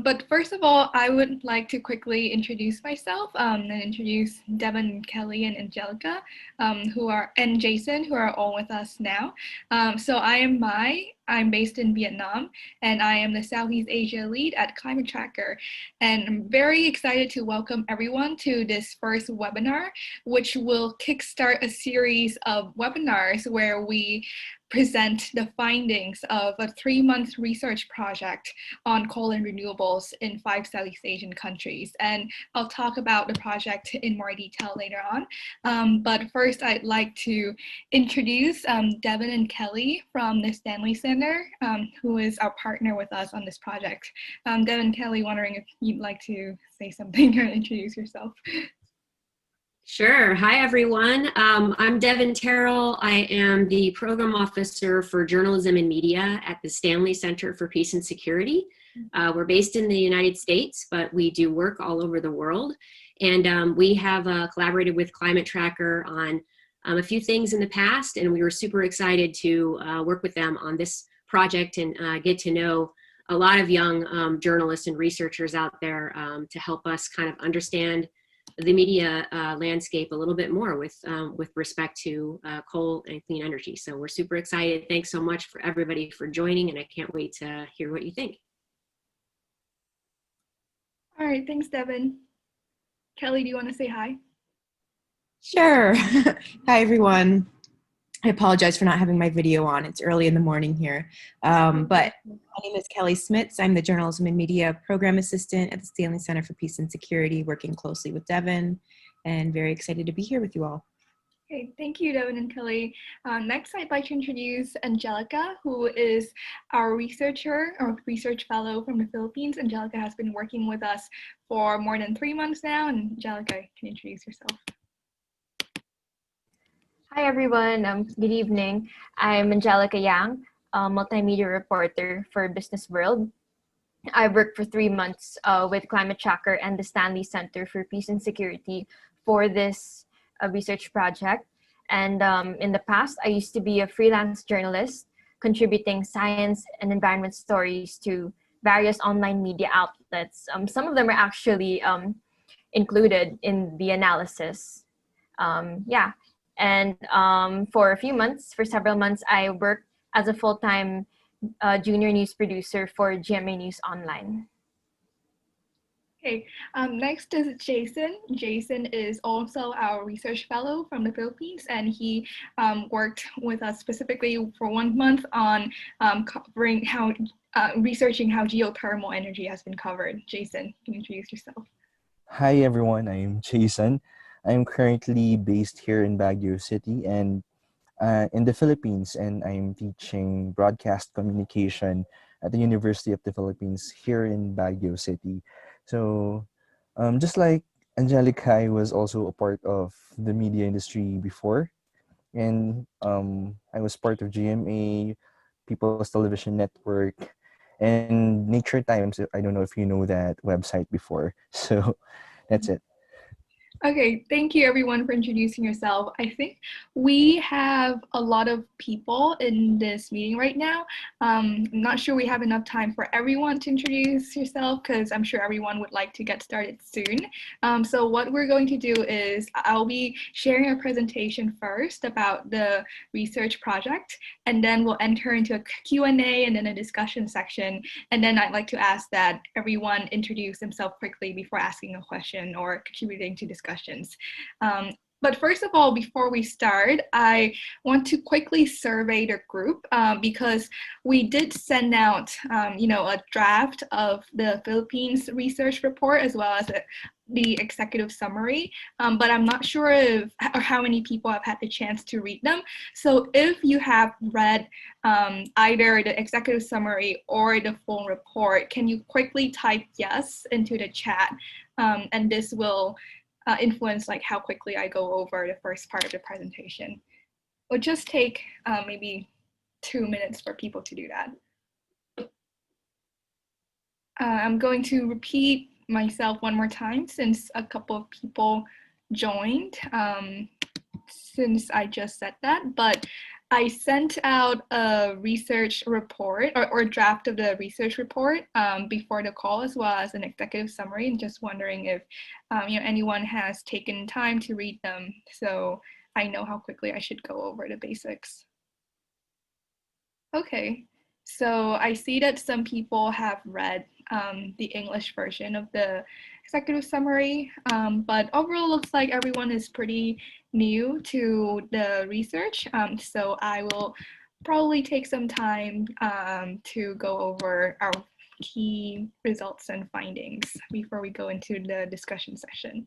But first of all, I would like to quickly introduce myself and introduce Devin, Kelly, and Angelica, and Jason, who are all with us now. So I am Mai. I'm based in Vietnam, and I am the Southeast Asia lead at Climate Tracker. And I'm very excited to welcome everyone to this first webinar, which will kickstart a series of webinars where we present the findings of a 3-month research project on coal and renewables in 5 Southeast Asian countries. And I'll talk about the project in more detail later on. But first, I'd like to introduce Devin and Kelly from the Stanley Center, who is our partner with us on this project. Devin, Kelly, wondering if you'd like to say something or introduce yourself. Sure. Hi, everyone. I'm Devin Terrell. I am the Program Officer for Journalism and Media at the Stanley Center for Peace and Security. We're based in the United States, but we do work all over the world. And we have collaborated with Climate Tracker on a few things in the past, and we were super excited to work with them on this project and get to know a lot of young journalists and researchers out there to help us kind of understand the media landscape a little bit more with respect to coal and clean energy. So we're super excited. Thanks so much for everybody for joining, and I can't wait to hear what you think. All right, thanks, Devin. Kelly, do you want to say hi? Sure. Hi, everyone. I apologize for not having my video on. It's early in the morning here. But my name is Kelly Smits. I'm the Journalism and Media Program Assistant at the Stanley Center for Peace and Security, working closely with Devin, and very excited to be here with you all. Okay, thank you, Devin and Kelly. Next, I'd like to introduce Angelica, who is our researcher or research fellow from the Philippines. Angelica has been working with us for more than 3 months now, and Angelica, can you introduce yourself? Hi everyone, good evening. I'm Angelica Yang, a multimedia reporter for Business World. I worked for 3 months with Climate Tracker and the Stanley Center for Peace and Security for this research project. And in the past, I used to be a freelance journalist, contributing science and environment stories to various online media outlets. Some of them are actually included in the analysis. And for several months, I worked as a full-time junior news producer for GMA News Online. Okay, next is Jason. Jason is also our research fellow from the Philippines, and he worked with us specifically for 1 month on researching how geothermal energy has been covered. Jason, can you introduce yourself? Hi everyone, I'm Jason. I'm currently based here in Baguio City and in the Philippines, and I'm teaching broadcast communication at the University of the Philippines here in Baguio City. So just like Angelica, I was also a part of the media industry before, and I was part of GMA, People's Television Network, and Nature Times. I don't know if you know that website before. So that's it. Okay, thank you everyone for introducing yourself. I think we have a lot of people in this meeting right now. I'm not sure we have enough time for everyone to introduce yourself because I'm sure everyone would like to get started soon. So what we're going to do is I'll be sharing a presentation first about the research project, and then we'll enter into a Q&A and then a discussion section. And then I'd like to ask that everyone introduce themselves quickly before asking a question or contributing to discussion. But first of all, before we start, I want to quickly survey the group because we did send out, a draft of the Philippines research report as well as the executive summary, but I'm not sure how many people have had the chance to read them. So if you have read either the executive summary or the full report, can you quickly type yes into the chat, and this will influence like how quickly I go over the first part of the presentation. It would just take maybe 2 minutes for people to do that. I'm going to repeat myself one more time since a couple of people joined since I just said that, but I sent out a research report or draft of the research report before the call, as well as an executive summary, and just wondering if anyone has taken time to read them, so I know how quickly I should go over the basics. Okay, so I see that some people have read the English version of the executive summary, but overall looks like everyone is pretty new to the research, so I will probably take some time to go over our key results and findings before we go into the discussion session.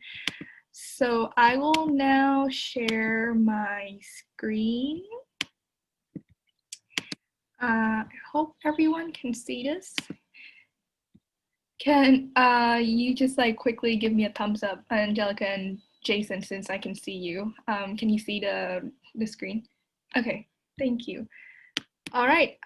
So I will now share my screen. I hope everyone can see this. Can you just like quickly give me a thumbs up, Angelica and Jason, since I can see you? Can you see the screen? Okay, thank you. All right,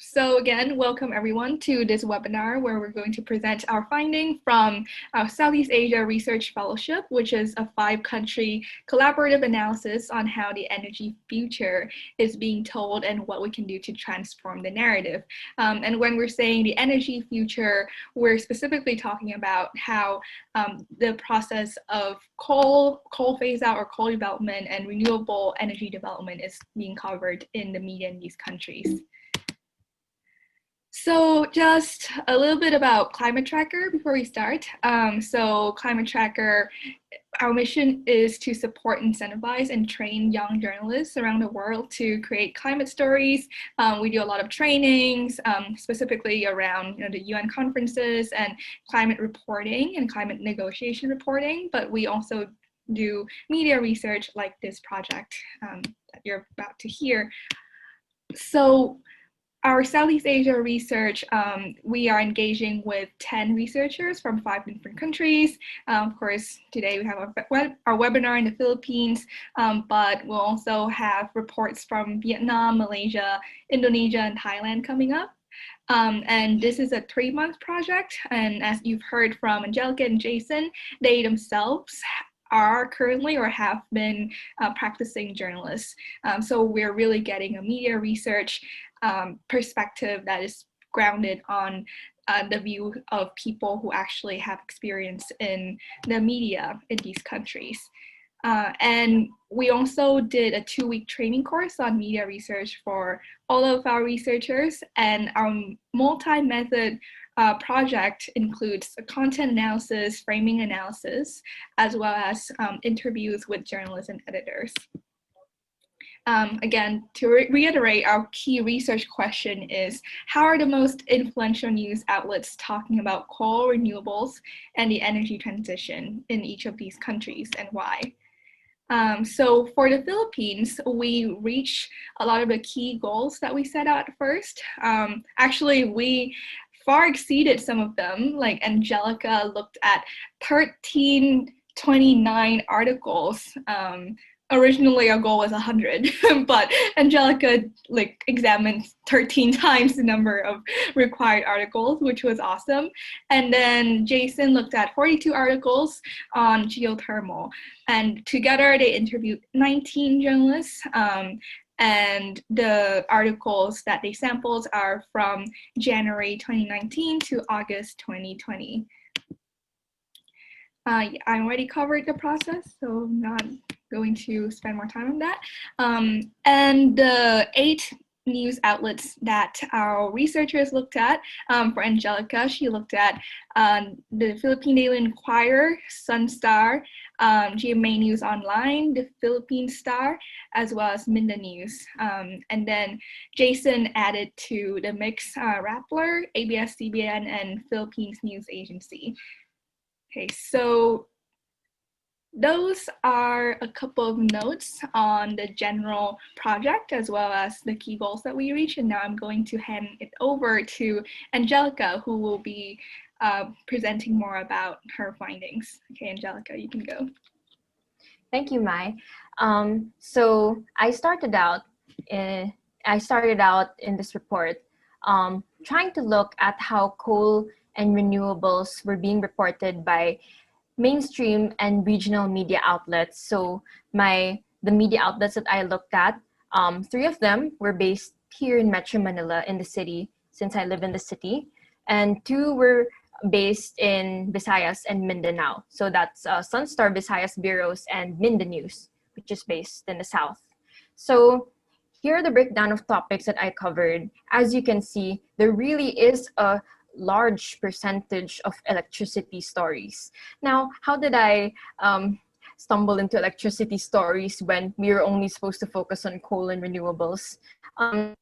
so again, welcome everyone to this webinar where we're going to present our finding from our Southeast Asia Research Fellowship, which is a 5-country collaborative analysis on how the energy future is being told and what we can do to transform the narrative. And when we're saying the energy future, we're specifically talking about how the process of coal phase out or coal development and renewable energy development is being covered in the media in these countries. So just a little bit about Climate Tracker before we start. So Climate Tracker, our mission is to support, incentivize, and train young journalists around the world to create climate stories. We do a lot of trainings, specifically around the UN conferences and climate reporting and climate negotiation reporting, but we also do media research like this project that you're about to hear. So our Southeast Asia research, we are engaging with 10 researchers from 5 different countries. Of course, today we have our webinar in the Philippines, but we'll also have reports from Vietnam, Malaysia, Indonesia, and Thailand coming up. And this is a 3-month project, and as you've heard from Angelica and Jason, they themselves are currently or have been practicing journalists. So we're really getting a media research perspective that is grounded on the view of people who actually have experience in the media in these countries. And we also did a 2-week training course on media research for all of our researchers, and our multi-method project includes a content analysis, framing analysis, as well as interviews with journalists and editors. Again, to reiterate, our key research question is, how are the most influential news outlets talking about coal, renewables, and the energy transition in each of these countries, and why? So for the Philippines, we reached a lot of the key goals that we set out first. Actually, we far exceeded some of them. Like Angelica looked at 1329 articles. Originally our goal was 100, but Angelica examined 13 times the number of required articles, which was awesome. And then Jason looked at 42 articles on geothermal, and together they interviewed 19 journalists. And the articles that they sampled are from January 2019 to August 2020. I already covered the process, so I'm not going to spend more time on that. And the 8 news outlets that our researchers looked at, for Angelica, she looked at the Philippine Daily Inquirer, Sunstar, GMA News Online, the Philippine Star, as well as Minda News. And then Jason added to the mix Rappler, ABS-CBN, and Philippines News Agency. Okay, so those are a couple of notes on the general project as well as the key goals that we reached. And now I'm going to hand it over to Angelica, who will be presenting more about her findings. Okay, Angelica, you can go. Thank you, Mai. So I started out in this report trying to look at how coal and renewables were being reported by mainstream and regional media outlets. So the media outlets that I looked at Three of them were based here in Metro Manila in the city, since I live in the city, and two were based in Visayas and Mindanao. So that's Sunstar Visayas Bureaus and Mindanews, which is based in the south. So here are the breakdown of topics that I covered. As you can see, there really is a large percentage of electricity stories. Now, how did I stumble into electricity stories when we were only supposed to focus on coal and renewables? I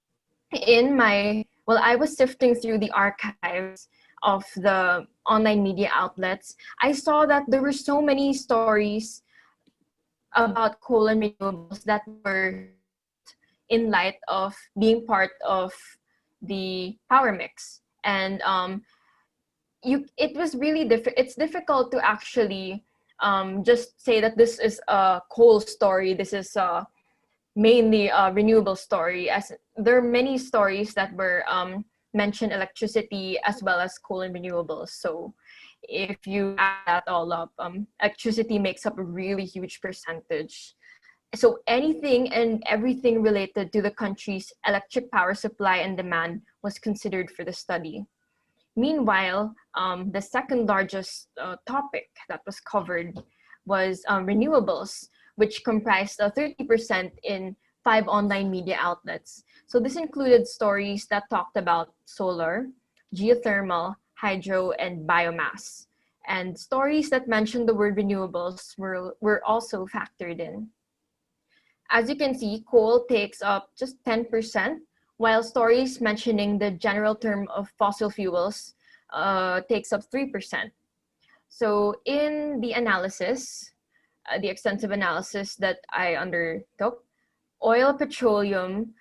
was sifting through the archives of the online media outlets. I saw that there were so many stories about coal and renewables that were in light of being part of the power mix. And it was really it's difficult to actually just say that this is a coal story, this is mainly a renewable story, as there are many stories that were mention electricity as well as coal and renewables. So if you add that all up, electricity makes up a really huge percentage. So anything and everything related to the country's electric power supply and demand was considered for the study. Meanwhile, the second largest topic that was covered was renewables, which comprised 30% in 5 online media outlets. So this included stories that talked about solar, geothermal, hydro, and biomass. And stories that mentioned the word renewables were also factored in. As you can see, coal takes up just 10%, while stories mentioning the general term of fossil fuels takes up 3%. So in the analysis, the extensive analysis that I undertook, oil, petroleum,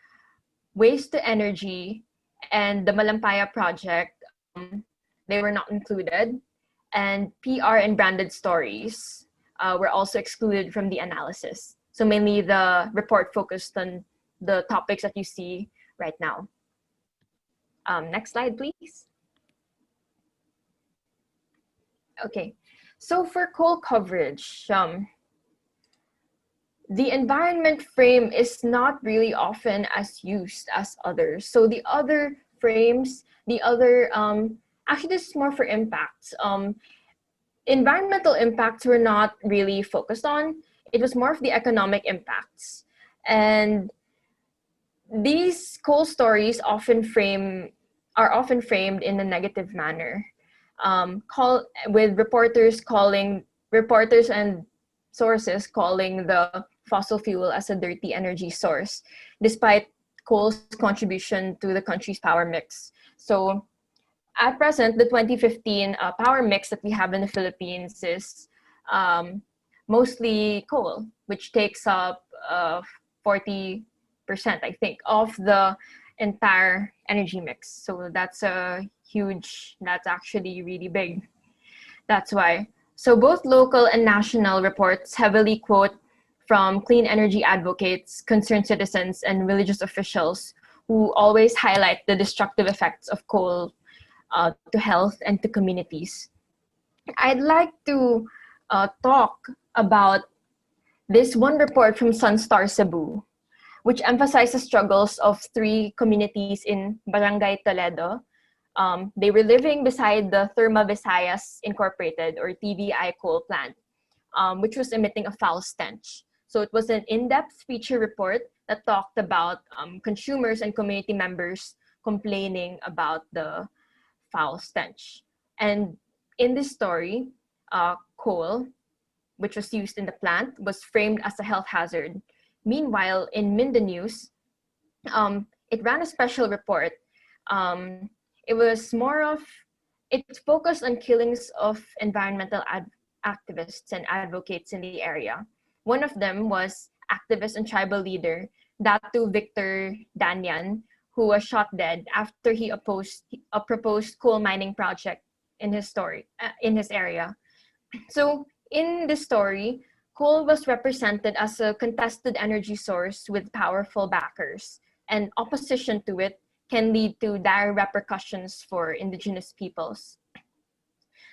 waste to energy, and the Malampaya project, they were not included. And PR and branded stories were also excluded from the analysis. So mainly the report focused on the topics that you see right now. Next slide, please. Okay, so for coal coverage, the environment frame is not really often as used as others. So the other frames, actually this is more for impacts. Environmental impacts were not really focused on. It was more of the economic impacts. And these coal stories are often framed in a negative manner. With reporters and sources calling the fossil fuel as a dirty energy source, despite coal's contribution to the country's power mix. So at present, the 2015 power mix that we have in the Philippines is mostly coal, which takes up 40%, I think, of the entire energy mix. So that's actually really big. That's why. So both local and national reports heavily quote from clean energy advocates, concerned citizens, and religious officials who always highlight the destructive effects of coal to health and to communities. I'd like to talk about this one report from Sunstar Cebu, which emphasizes struggles of 3 communities in Barangay Toledo. They were living beside the Therma Visayas Incorporated, or TVI coal plant, which was emitting a foul stench. So it was an in-depth feature report that talked about consumers and community members complaining about the foul stench. And in this story, coal, which was used in the plant, was framed as a health hazard. Meanwhile, in Mindanews, it ran a special report. It focused on killings of environmental activists and advocates in the area. One of them was activist and tribal leader Datu Victor Danyan, who was shot dead after he opposed a proposed coal mining project in his area. So in this story, coal was represented as a contested energy source with powerful backers, and opposition to it can lead to dire repercussions for indigenous peoples.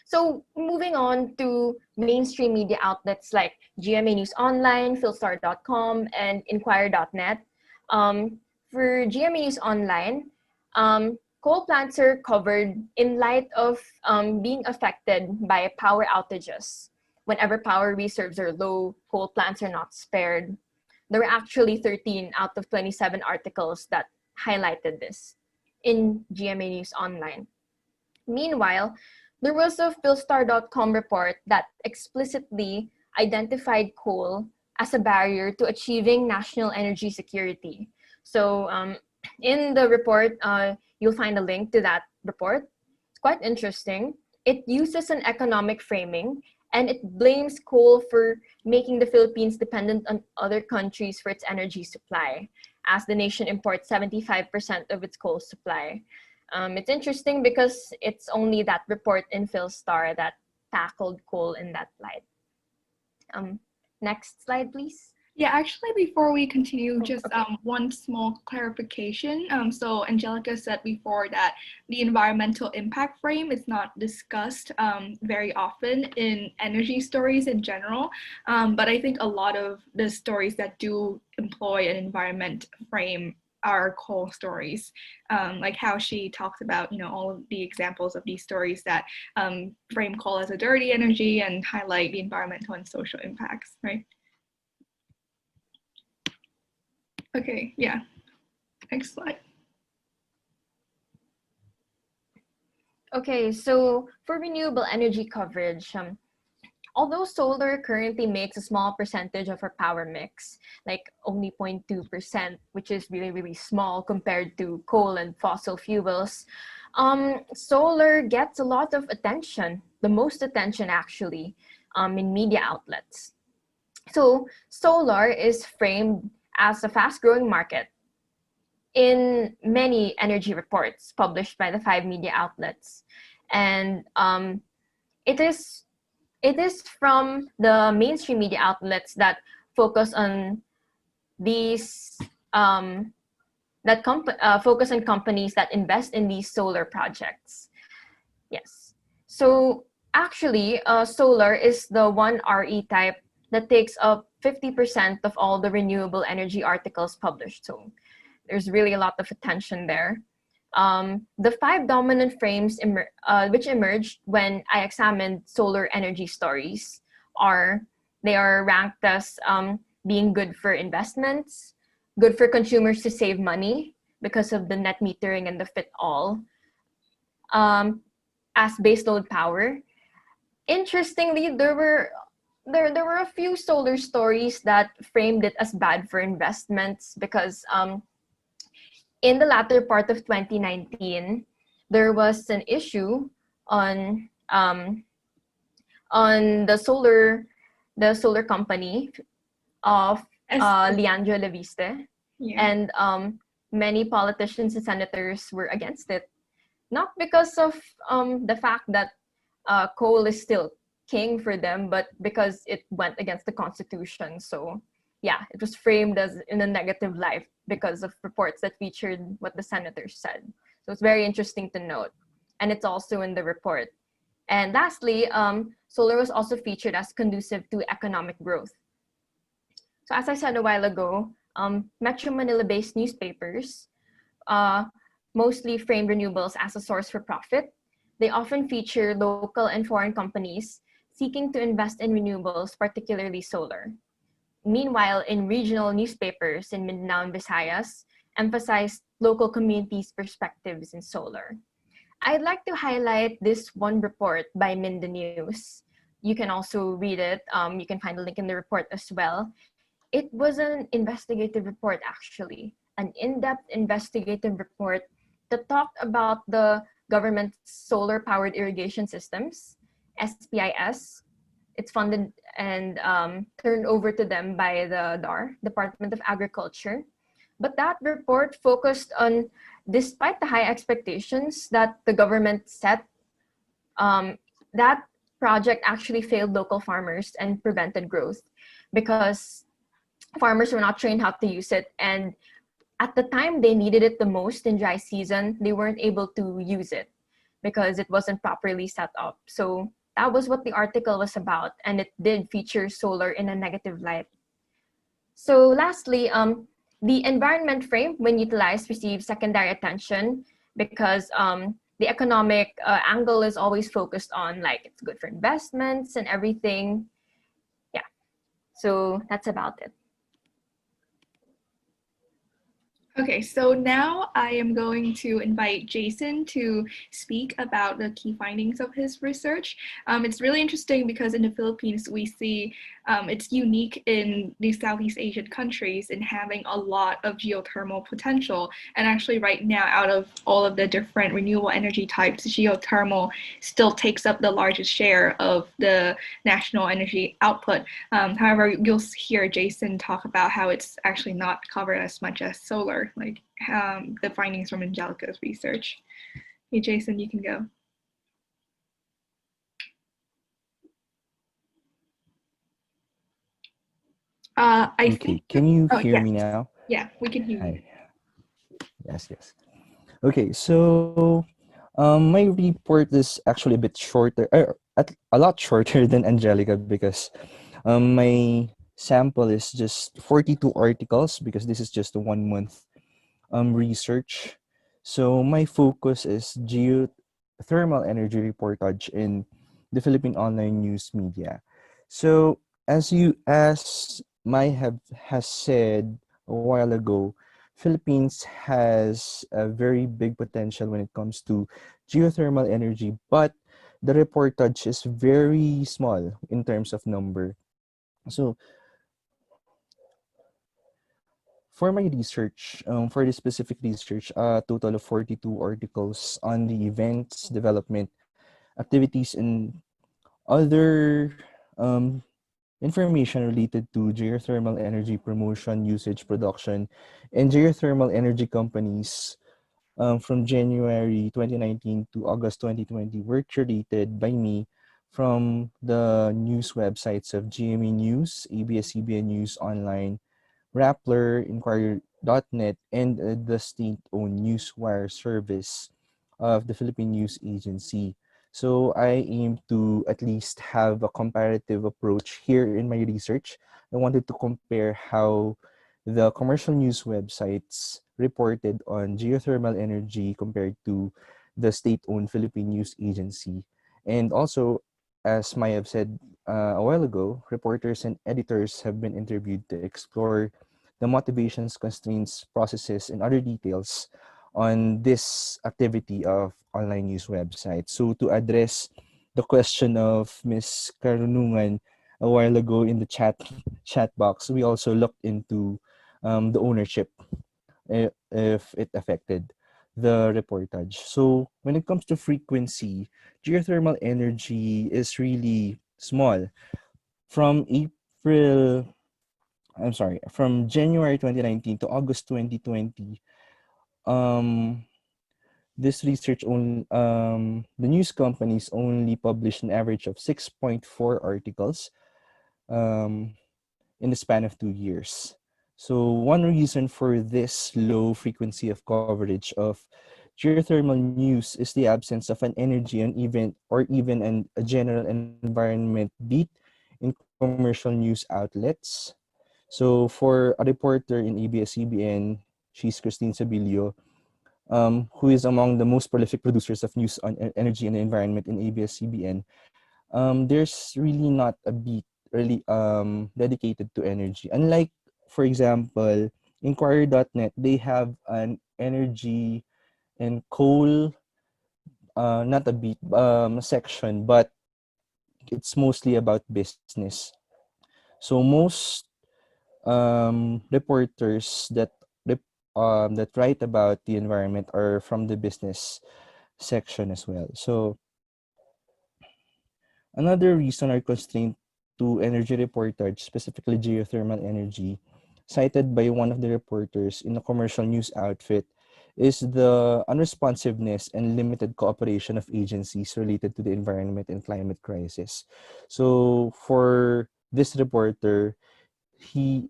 So moving on to mainstream media outlets like GMA News Online, Philstar.com, and Inquirer.net, For GMA News Online, coal plants are covered in light of being affected by power outages. Whenever power reserves are low, coal plants are not spared. There were actually 13 out of 27 articles that highlighted this in GMA News Online. Meanwhile, there was a Philstar.com report that explicitly identified coal as a barrier to achieving national energy security. So in the report, you'll find a link to that report. It's quite interesting. It uses an economic framing and it blames coal for making the Philippines dependent on other countries for its energy supply, as the nation imports 75% of its coal supply. It's interesting because it's only that report in Philstar that tackled coal in that light. Next slide, please. Yeah, actually, before we continue, just okay. One small clarification. So Angelica said before that the environmental impact frame is not discussed very often in energy stories in general, but I think a lot of the stories that do employ an environment frame are coal stories, like how she talks about, all of the examples of these stories that frame coal as a dirty energy and highlight the environmental and social impacts, right? Okay, yeah. Next slide. Okay, so for renewable energy coverage, although solar currently makes a small percentage of our power mix, like only 0.2%, which is really, really small compared to coal and fossil fuels, solar gets a lot of attention, the most attention actually, in media outlets. So solar is framed as a fast-growing market in many energy reports published by the 5 media outlets. And it is from the mainstream media outlets that focus on these focus on companies that invest in these solar projects. Yes. So actually, solar is the one RE type that takes up 50% of all the renewable energy articles published. So there's really a lot of attention there. The 5 dominant frames which emerged when I examined solar energy stories they are ranked as being good for investments, good for consumers to save money because of the net metering and the fit all, as baseload power. Interestingly, there were a few solar stories that framed it as bad for investments because in the latter part of 2019, there was an issue on the solar company of Leandro Leviste, Yeah. and many politicians and senators were against it, not because of the fact that coal is still king for them, but because it went against the Constitution. So yeah, it was framed as in a negative light because of reports that featured what the senators said. So it's very interesting to note. And it's also in the report. And lastly, solar was also featured as conducive to economic growth. So as I said a while ago, Metro Manila-based newspapers mostly frame renewables as a source for profit. They often feature local and foreign companies seeking to invest in renewables, particularly solar. Meanwhile, in regional newspapers in Mindanao and Visayas, emphasize local communities' perspectives in solar. I'd like to highlight this one report by Mindanews. You can also read it. You can find a link in the report as well. It was an investigative report, actually, an in-depth investigative report that talked about the government's solar-powered irrigation systems, SPIS. It's funded and turned over to them by the DAR, Department of Agriculture. But that report focused on, despite the high expectations that the government set, that project actually failed local farmers and prevented growth because farmers were not trained how to use it. And at the time they needed it the most in dry season, they weren't able to use it because it wasn't properly set up. So that was what the article was about, and it did feature solar in a negative light. So lastly, the environment frame, when utilized, receives secondary attention because the economic angle is always focused on like it's good for investments and everything. Yeah, so that's about it. Okay, so now I am going to invite Jason to speak about the key findings of his research. It's really interesting because in the Philippines, we see it's unique in these Southeast Asian countries in having a lot of geothermal potential. And actually right now, out of all of the different renewable energy types, geothermal still takes up the largest share of the national energy output. However, you'll hear Jason talk about how it's actually not covered as much as solar, like the findings from Angelica's research. Hey, Jason, you can go. I think. Can you Oh, hear yeah, me now? yeah, we can hear you. Hi. Yes. Okay, so my report is actually a bit shorter, a lot shorter than Angelica because my sample is just 42 articles because this is just a 1 month research. So my focus is geothermal energy reportage in the Philippine online news media. So as Mai has said a while ago, Philippines has a very big potential when it comes to geothermal energy, but the reportage is very small in terms of number. So for my research, for this specific research, a total of 42 articles on the events, development, activities, and other information related to geothermal energy promotion, usage, production, and geothermal energy companies from January 2019 to August 2020 were curated by me from the news websites of GMA News, ABS-CBN News Online, Rappler, Inquirer.net, and the state-owned Newswire service of the Philippine News Agency. So I aim to at least have a comparative approach here in my research. I wanted to compare how the commercial news websites reported on geothermal energy compared to the state-owned Philippine News Agency. And also, as Maya have said a while ago, reporters and editors have been interviewed to explore the motivations, constraints, processes, and other details on this activity of online news websites. So to address the question of Ms. Karunungan a while ago in the chat box, we also looked into the ownership if it affected the reportage. So when it comes to frequency, geothermal energy is really small. From April from January 2019 to August 2020, um, this research the news companies only published an average of 6.4 articles um, in the span of 2 years. So one reason for this low frequency of coverage of geothermal news is the absence of an energy and a general environment beat in commercial news outlets. So for a reporter in ABS-CBN, she's Christine Sabilio, who is among the most prolific producers of news on energy and the environment in ABS-CBN. There's really not a beat really dedicated to energy. Unlike, for example, Inquirer.net, they have an energy and coal, not a beat section, but it's mostly about business. So most reporters that write about the environment are from the business section as well. So another reason or constraint to energy reportage, specifically geothermal energy, cited by one of the reporters in a commercial news outfit, is the unresponsiveness and limited cooperation of agencies related to the environment and climate crisis. So for this reporter, he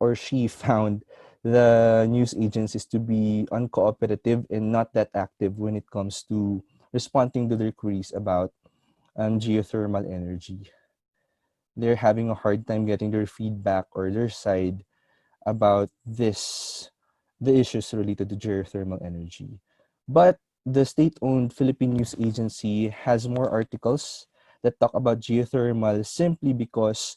or she found the news agencies to be uncooperative and not that active when it comes to responding to their queries about geothermal energy. They're having a hard time getting their feedback or their side about the issues related to geothermal energy. But the state-owned Philippine News Agency has more articles that talk about geothermal simply because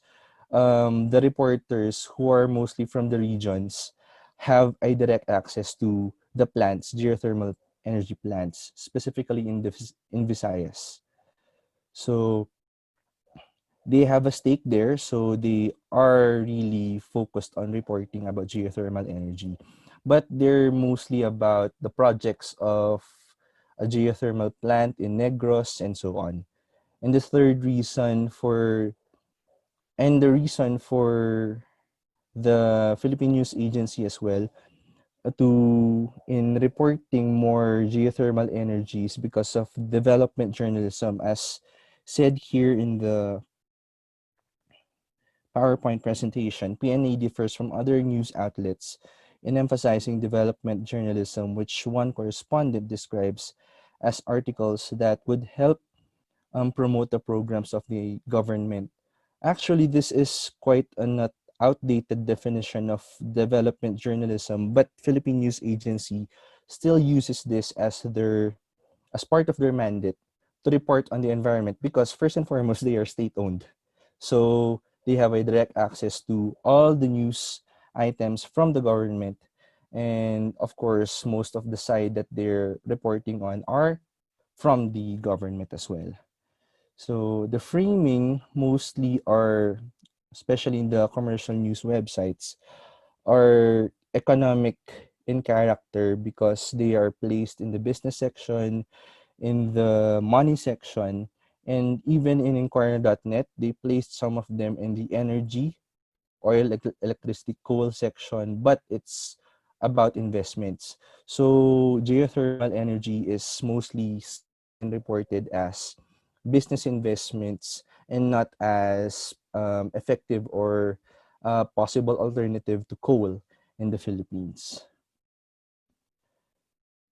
the reporters who are mostly from the regions have a direct access to the plants, geothermal energy plants, specifically in Visayas. So they have a stake there, so they are really focused on reporting about geothermal energy. But they're mostly about the projects of a geothermal plant in Negros and so on. And the third reason for, and the reason for the Philippine News Agency as well to in reporting more geothermal energies because of development journalism, as said here in the PowerPoint presentation. PNA differs from other news outlets in emphasizing development journalism, which one correspondent describes as articles that would help promote the programs of the government. Actually, this is quite an outdated definition of development journalism, but Philippine News Agency still uses this as part of their mandate to report on the environment because first and foremost they are state owned. So they have a direct access to all the news items from the government, and of course most of the side that they're reporting on are from the government as well. So the framing mostly are, especially in the commercial news websites, are economic in character because they are placed in the business section, in the money section, and even in inquirer.net, they placed some of them in the energy, oil, electricity, coal section, but it's about investments. So geothermal energy is mostly seen and reported as business investments and not as effective or possible alternative to coal in the Philippines.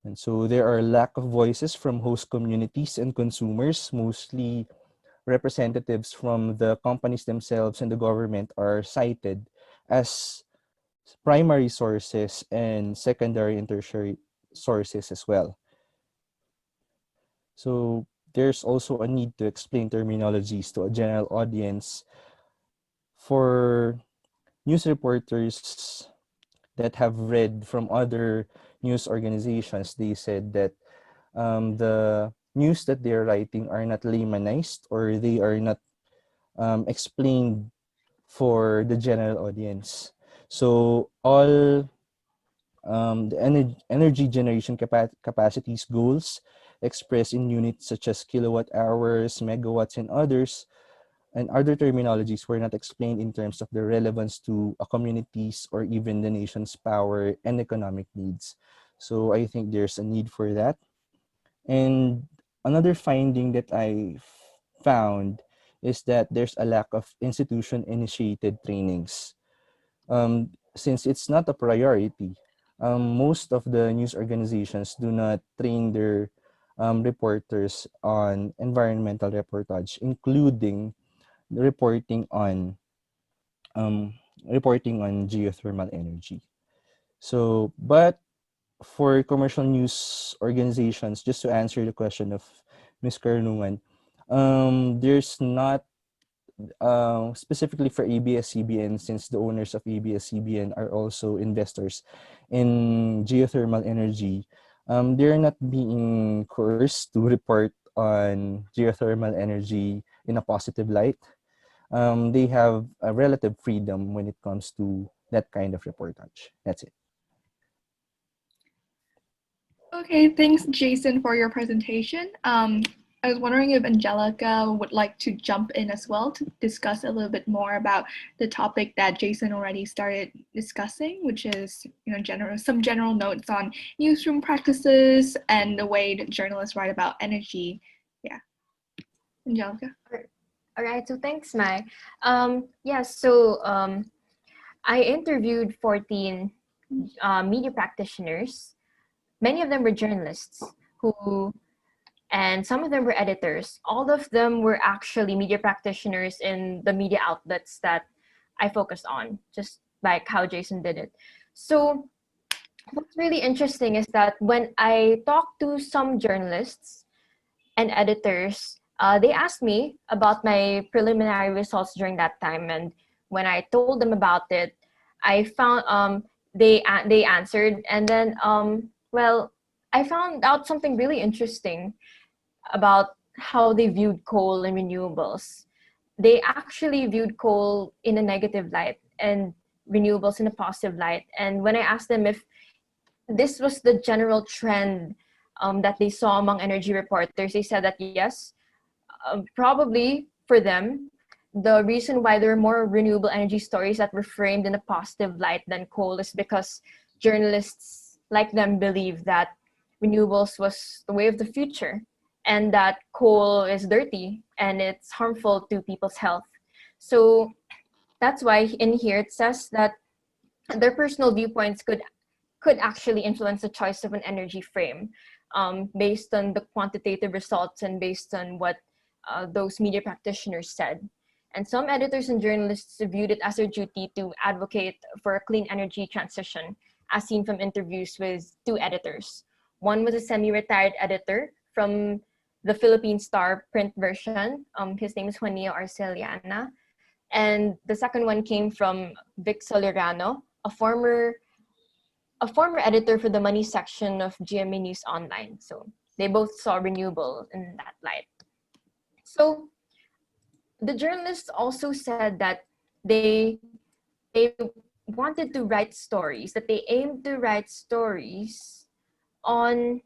And so there are lack of voices from host communities and consumers, mostly representatives from the companies themselves and the government are cited as primary sources and secondary and tertiary sources as well. So there's also a need to explain terminologies to a general audience for news reporters that have read from other news organizations. They said that the news that they're writing are not laymanized or they are not explained for the general audience. So all the energy generation capacities goals expressed in units such as kilowatt hours, megawatts, and other terminologies were not explained in terms of their relevance to a community's or even the nation's power and economic needs. So I think there's a need for that. And another finding that I found is that there's a lack of institution-initiated trainings. Since it's not a priority, most of the news organizations do not train their reporters on environmental reportage, including reporting on um, reporting on geothermal energy. So, but for commercial news organizations, just to answer the question of Ms. Karunungan, there's not specifically for ABS-CBN, since the owners of ABS-CBN are also investors in geothermal energy, they're not being coerced to report on geothermal energy in a positive light. They have a relative freedom when it comes to that kind of reportage. That's it. Okay, thanks, Jason, for your presentation. I was wondering if Angelica would like to jump in as well to discuss a little bit more about the topic that Jason already started discussing, which is, some general notes on newsroom practices and the way that journalists write about energy. Yeah, Angelica. All right, so thanks, Mai. Yes, so I interviewed 14 media practitioners. Many of them were journalists and some of them were editors. All of them were actually media practitioners in the media outlets that I focused on, just like how Jason did it. So what's really interesting is that when I talked to some journalists and editors, they asked me about my preliminary results during that time, and when I told them about it, I found they answered, and then well, I found out something really interesting about how they viewed coal and renewables. They actually viewed coal in a negative light and renewables in a positive light. And when I asked them if this was the general trend that they saw among energy reporters, they said that yes, probably for them, the reason why there are more renewable energy stories that were framed in a positive light than coal is because journalists like them believe that renewables was the way of the future and that coal is dirty and it's harmful to people's health. So that's why in here it says that their personal viewpoints could actually influence the choice of an energy frame based on the quantitative results and based on what those media practitioners said. And some editors and journalists viewed it as their duty to advocate for a clean energy transition, as seen from interviews with two editors. One was a semi-retired editor from the Philippine Star print version. His name is Juanillo Arceliana. And the second one came from Vic Solerano, a former editor for the money section of GMA News Online. So they both saw renewable in that light. So the journalists also said that they wanted to write stories, that they aimed to write stories on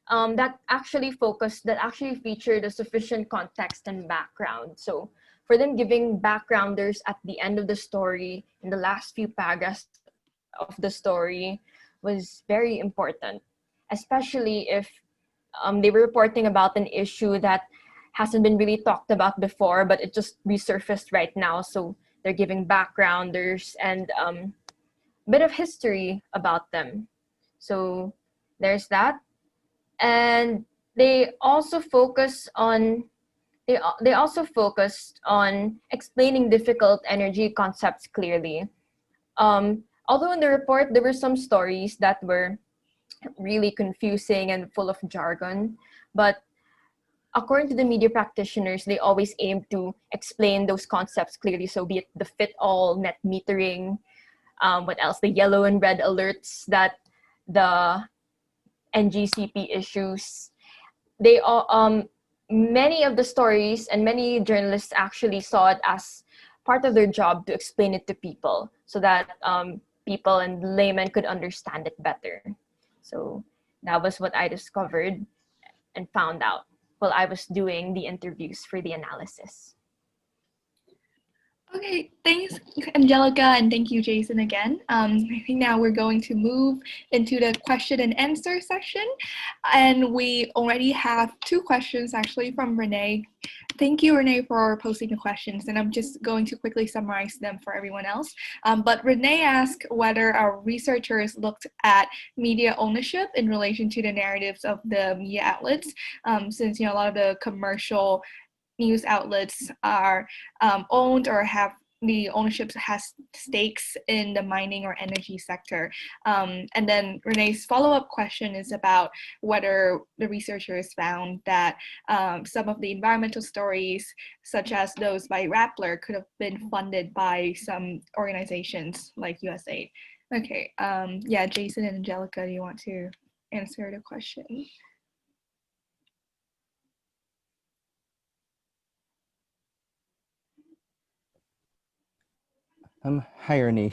that actually featured a sufficient context and background. So for them, giving backgrounders at the end of the story, in the last few paragraphs of the story, was very important, especially if they were reporting about an issue that hasn't been really talked about before, but it just resurfaced right now. So they're giving backgrounders and a bit of history about them. So there's that. And they also focused on explaining difficult energy concepts clearly. Although in the report there were some stories that were really confusing and full of jargon, but according to the media practitioners, they always aim to explain those concepts clearly. So be it the fit-all net metering, what else? The yellow and red alerts that the NGCP issues. They all, many of the stories and many journalists actually saw it as part of their job to explain it to people so that people and laymen could understand it better. So that was what I discovered and found out while I was doing the interviews for the analysis. Okay, thanks, Angelica, and thank you, Jason, again. I think now we're going to move into the question and answer session. And we already have two questions, actually, from Renee. Thank you, Renee, for posting the questions, and I'm just going to quickly summarize them for everyone else. But Renee asked whether our researchers looked at media ownership in relation to the narratives of the media outlets, since a lot of the commercial news outlets are owned or have the ownership has stakes in the mining or energy sector. And then Renee's follow-up question is about whether the researchers found that some of the environmental stories, such as those by Rappler, could have been funded by some organizations like USAID. Okay, yeah, Jason and Angelica, do you want to answer the question? Hi, Renee.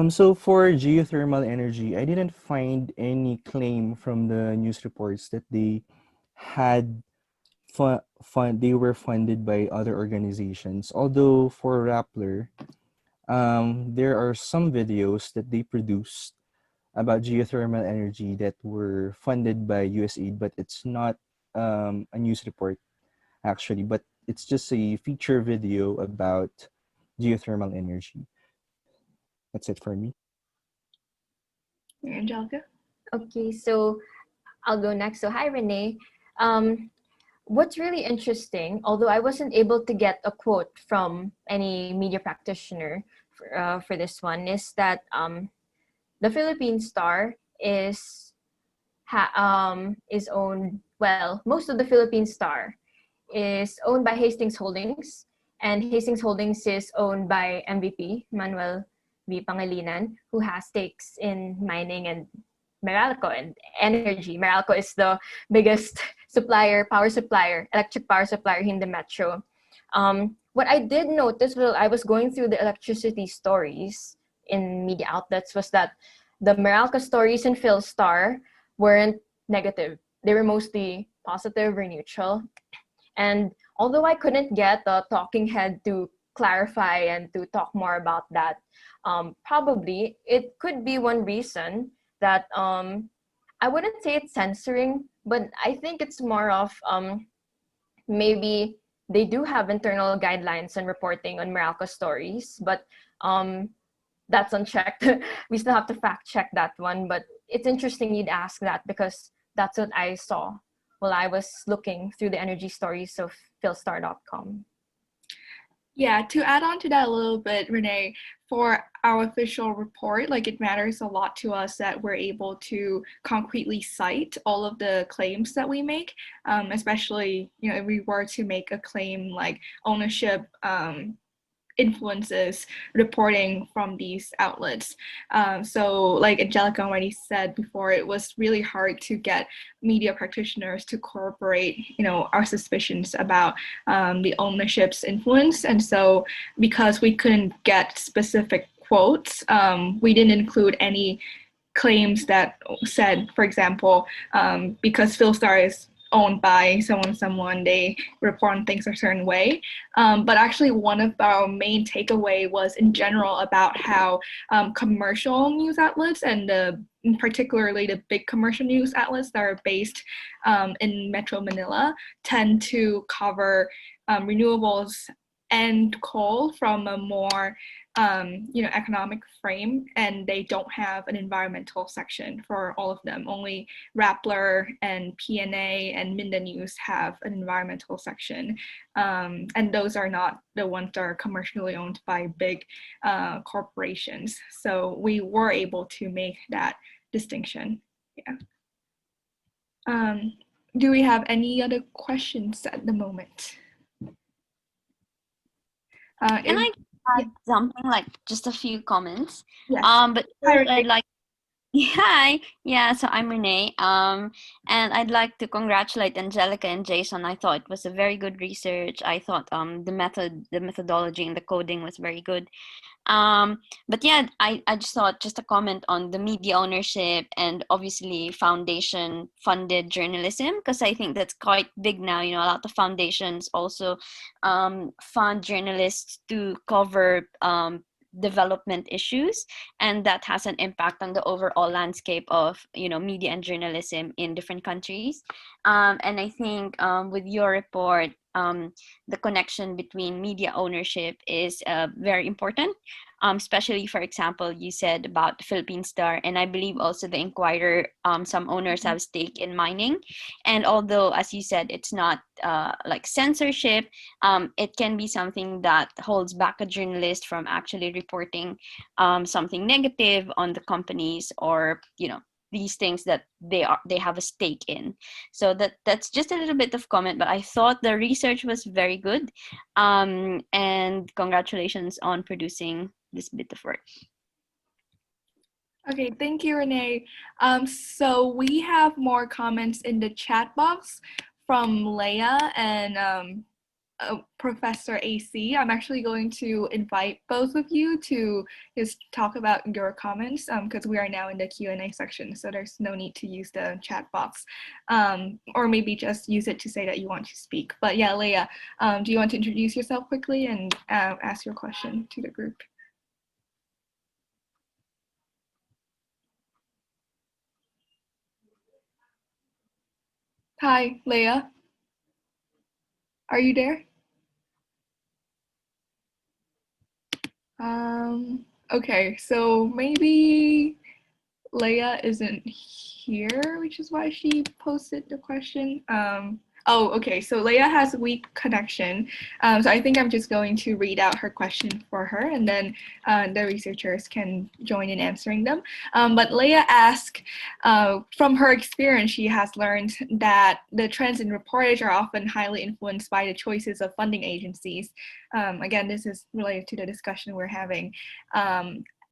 So for geothermal energy, I didn't find any claim from the news reports that they had they were funded by other organizations. Although for Rappler, there are some videos that they produced about geothermal energy that were funded by USAID, but it's not a news report actually, but it's just a feature video about geothermal energy. That's it for me. Angelica? Okay, so I'll go next. So hi, Renee. What's really interesting, although I wasn't able to get a quote from any media practitioner for this one is that the Philippine Star is owned, well, most of the Philippine Star is owned by Hastings Holdings, and Hastings Holdings is owned by MVP, Manuel V. Pangilinan, who has stakes in mining and Meralco and energy. Meralco is the biggest electric power supplier in the metro. What I did notice while I was going through the electricity stories in media outlets was that the Meralco stories in Philstar weren't negative. They were mostly positive or neutral. And although I couldn't get the talking head to clarify and to talk more about that, probably it could be one reason that I wouldn't say it's censoring, but I think it's more of maybe they do have internal guidelines and reporting on Meralco stories, but that's unchecked. We still have to fact check that one, but it's interesting you'd ask that because that's what I saw while I was looking through the energy stories of philstar.com. Yeah, to add on to that a little bit, Renee, for our official report, like it matters a lot to us that we're able to concretely cite all of the claims that we make, especially, you know, if we were to make a claim like ownership influences reporting from these outlets. So like Angelica already said before, it was really hard to get media practitioners to corroborate, you know, our suspicions about the ownership's influence. And so because we couldn't get specific quotes, we didn't include any claims that said, for example, because Philstar is owned by someone, they report on things a certain way. But actually one of our main takeaway was in general about how commercial news outlets and particularly the big commercial news outlets that are based in Metro Manila tend to cover renewables and coal from a more economic frame, and they don't have an environmental section for all of them. Only Rappler and PNA and Minda News have an environmental section, and those are not the ones that are commercially owned by big corporations. So we were able to make that distinction. Yeah. Do we have any other questions at the moment? Can I add something, like just a few comments? Yes. But first I'd like, hi, yeah, so I'm Renee, and I'd like to congratulate Angelica and Jason. I thought it was a very good research. I thought the methodology and the coding was very good. But yeah, I just thought just a comment on the media ownership and obviously foundation funded journalism, because I think that's quite big now. You know, a lot of foundations also fund journalists to cover development issues, and that has an impact on the overall landscape of, you know, media and journalism in different countries. And I think with your report, the connection between media ownership is very important, especially, for example, you said about the Philippine Star, and I believe also the Inquirer, some owners have stake in mining. And although, as you said, it's not like censorship, it can be something that holds back a journalist from actually reporting something negative on the companies, or, you know, these things that they have a stake in. So that's just a little bit of comment, but I thought the research was very good, and congratulations on producing this bit of work. Okay, thank you, Renee. So we have more comments in the chat box from Leah and Professor AC. I'm actually going to invite both of you to just talk about your comments because we are now in the Q&A section, so there's no need to use the chat box, or maybe just use it to say that you want to speak. But yeah, Leah, do you want to introduce yourself quickly and ask your question to the group? Hi, Leah. Are you there? Okay, so maybe Leah isn't here, which is why she posted the question. Oh, okay. So Leia has weak connection. So I think I'm just going to read out her question for her, and then the researchers can join in answering them. But Leia asked, from her experience, she has learned that the trends in reportage are often highly influenced by the choices of funding agencies. Again, this is related to the discussion we're having.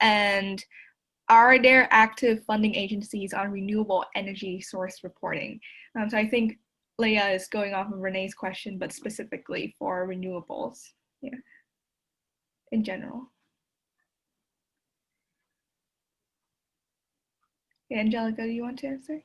And are there active funding agencies on renewable energy source reporting? So I think Leia is going off of Renee's question, but specifically for renewables, yeah, in general. Yeah, Angelica, do you want to answer?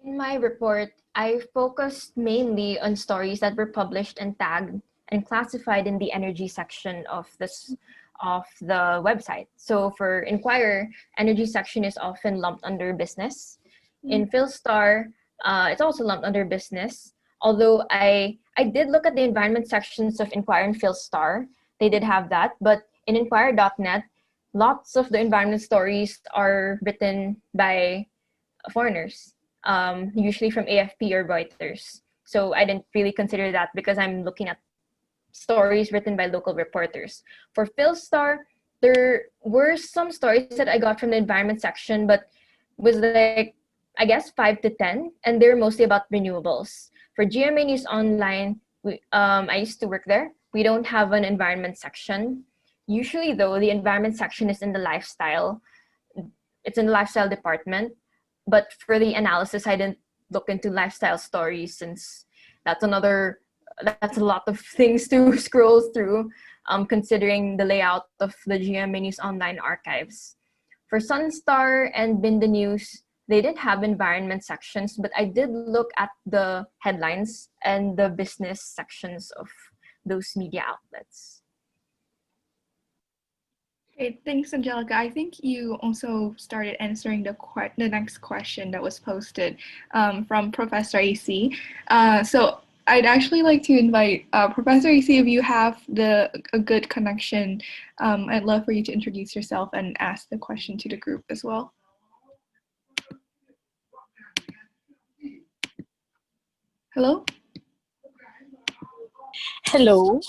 In my report, I focused mainly on stories that were published and tagged and classified in the energy section of the website. So for Inquirer, energy section is often lumped under business. In Philstar, it's also lumped under business. Although I did look at the environment sections of Inquirer and Philstar, they did have that. But in Inquirer.net, lots of the environment stories are written by foreigners, usually from AFP or Reuters. So I didn't really consider that because I'm looking at stories written by local reporters. For Philstar, there were some stories that I got from the environment section, but was like, I guess 5 to 10, and they're mostly about renewables. For GMA News Online, I used to work there. We don't have an environment section. Usually though, the environment section is in the lifestyle. It's in the lifestyle department. But for the analysis, I didn't look into lifestyle stories since that's a lot of things to scroll through, considering the layout of the GMA News Online archives. For Sunstar and Binda News, they did have environment sections, but I did look at the headlines and the business sections of those media outlets. Okay, thanks, Angelica. I think you also started answering the next question that was posted from Professor AC. So I'd actually like to invite Professor AC, if you have a good connection, I'd love for you to introduce yourself and ask the question to the group as well. Hello? Hello.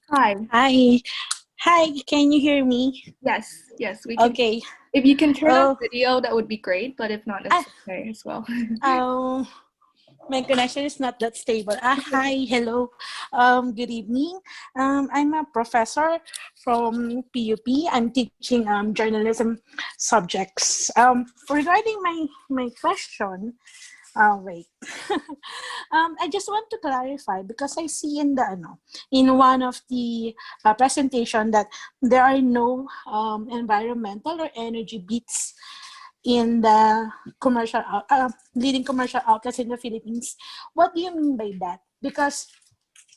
Hi. Hi. Hi, can you hear me? Yes, we can. Okay. If you can turn on video, that would be great, but if not, it's okay as well. My connection is not that stable. Hi, hello. Good evening. I'm a professor from PUP. I'm teaching journalism subjects. Regarding my question, wait. I just want to clarify because I see in in one of the presentation that there are no environmental or energy beats in the commercial leading commercial outlets in the Philippines. What do you mean by that? Because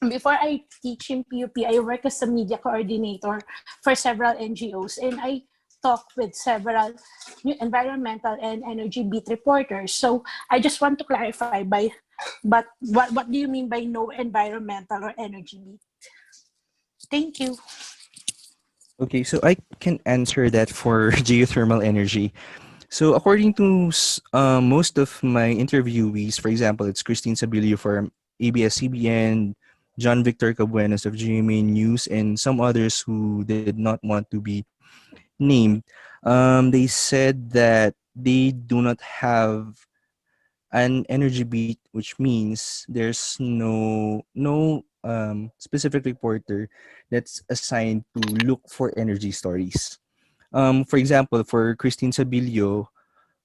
before I teach in PUP, I work as a media coordinator for several NGOs, and I talk with several environmental and energy beat reporters. So I just want to clarify but what do you mean by no environmental or energy beat? Thank you. Okay, so I can answer that for geothermal energy. So according to most of my interviewees, for example, it's Christine Sabilio from ABS-CBN, John Victor Cabuenos of GMA News, and some others who did not want to be named. They said that they do not have an energy beat, which means there's no specific reporter that's assigned to look for energy stories. For example, for Christine Sabilio,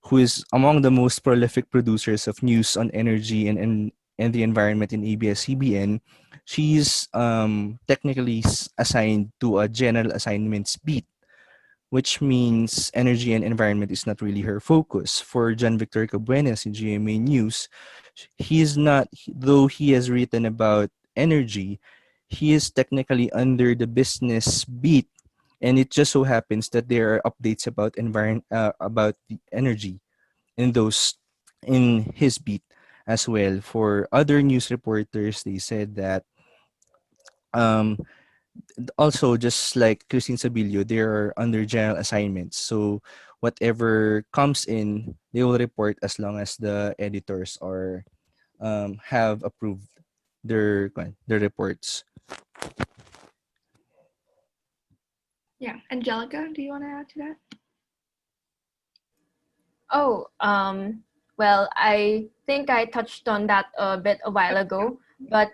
who is among the most prolific producers of news on energy and the environment in ABS-CBN, she's technically assigned to a general assignments beat, which means energy and environment is not really her focus. For John Victor Cabuenas in GMA News, he is not, though he has written about energy, he is technically under the business beat, and it just so happens that there are updates about about the energy in those in his beat as well. For other news reporters, they said that um also just like Christine Sabilio, they are under general assignments. So whatever comes in, they will report as long as the editors are have approved their reports. Yeah, Angelica, do you want to add to that? Oh, well, I think I touched on that a bit a while ago, but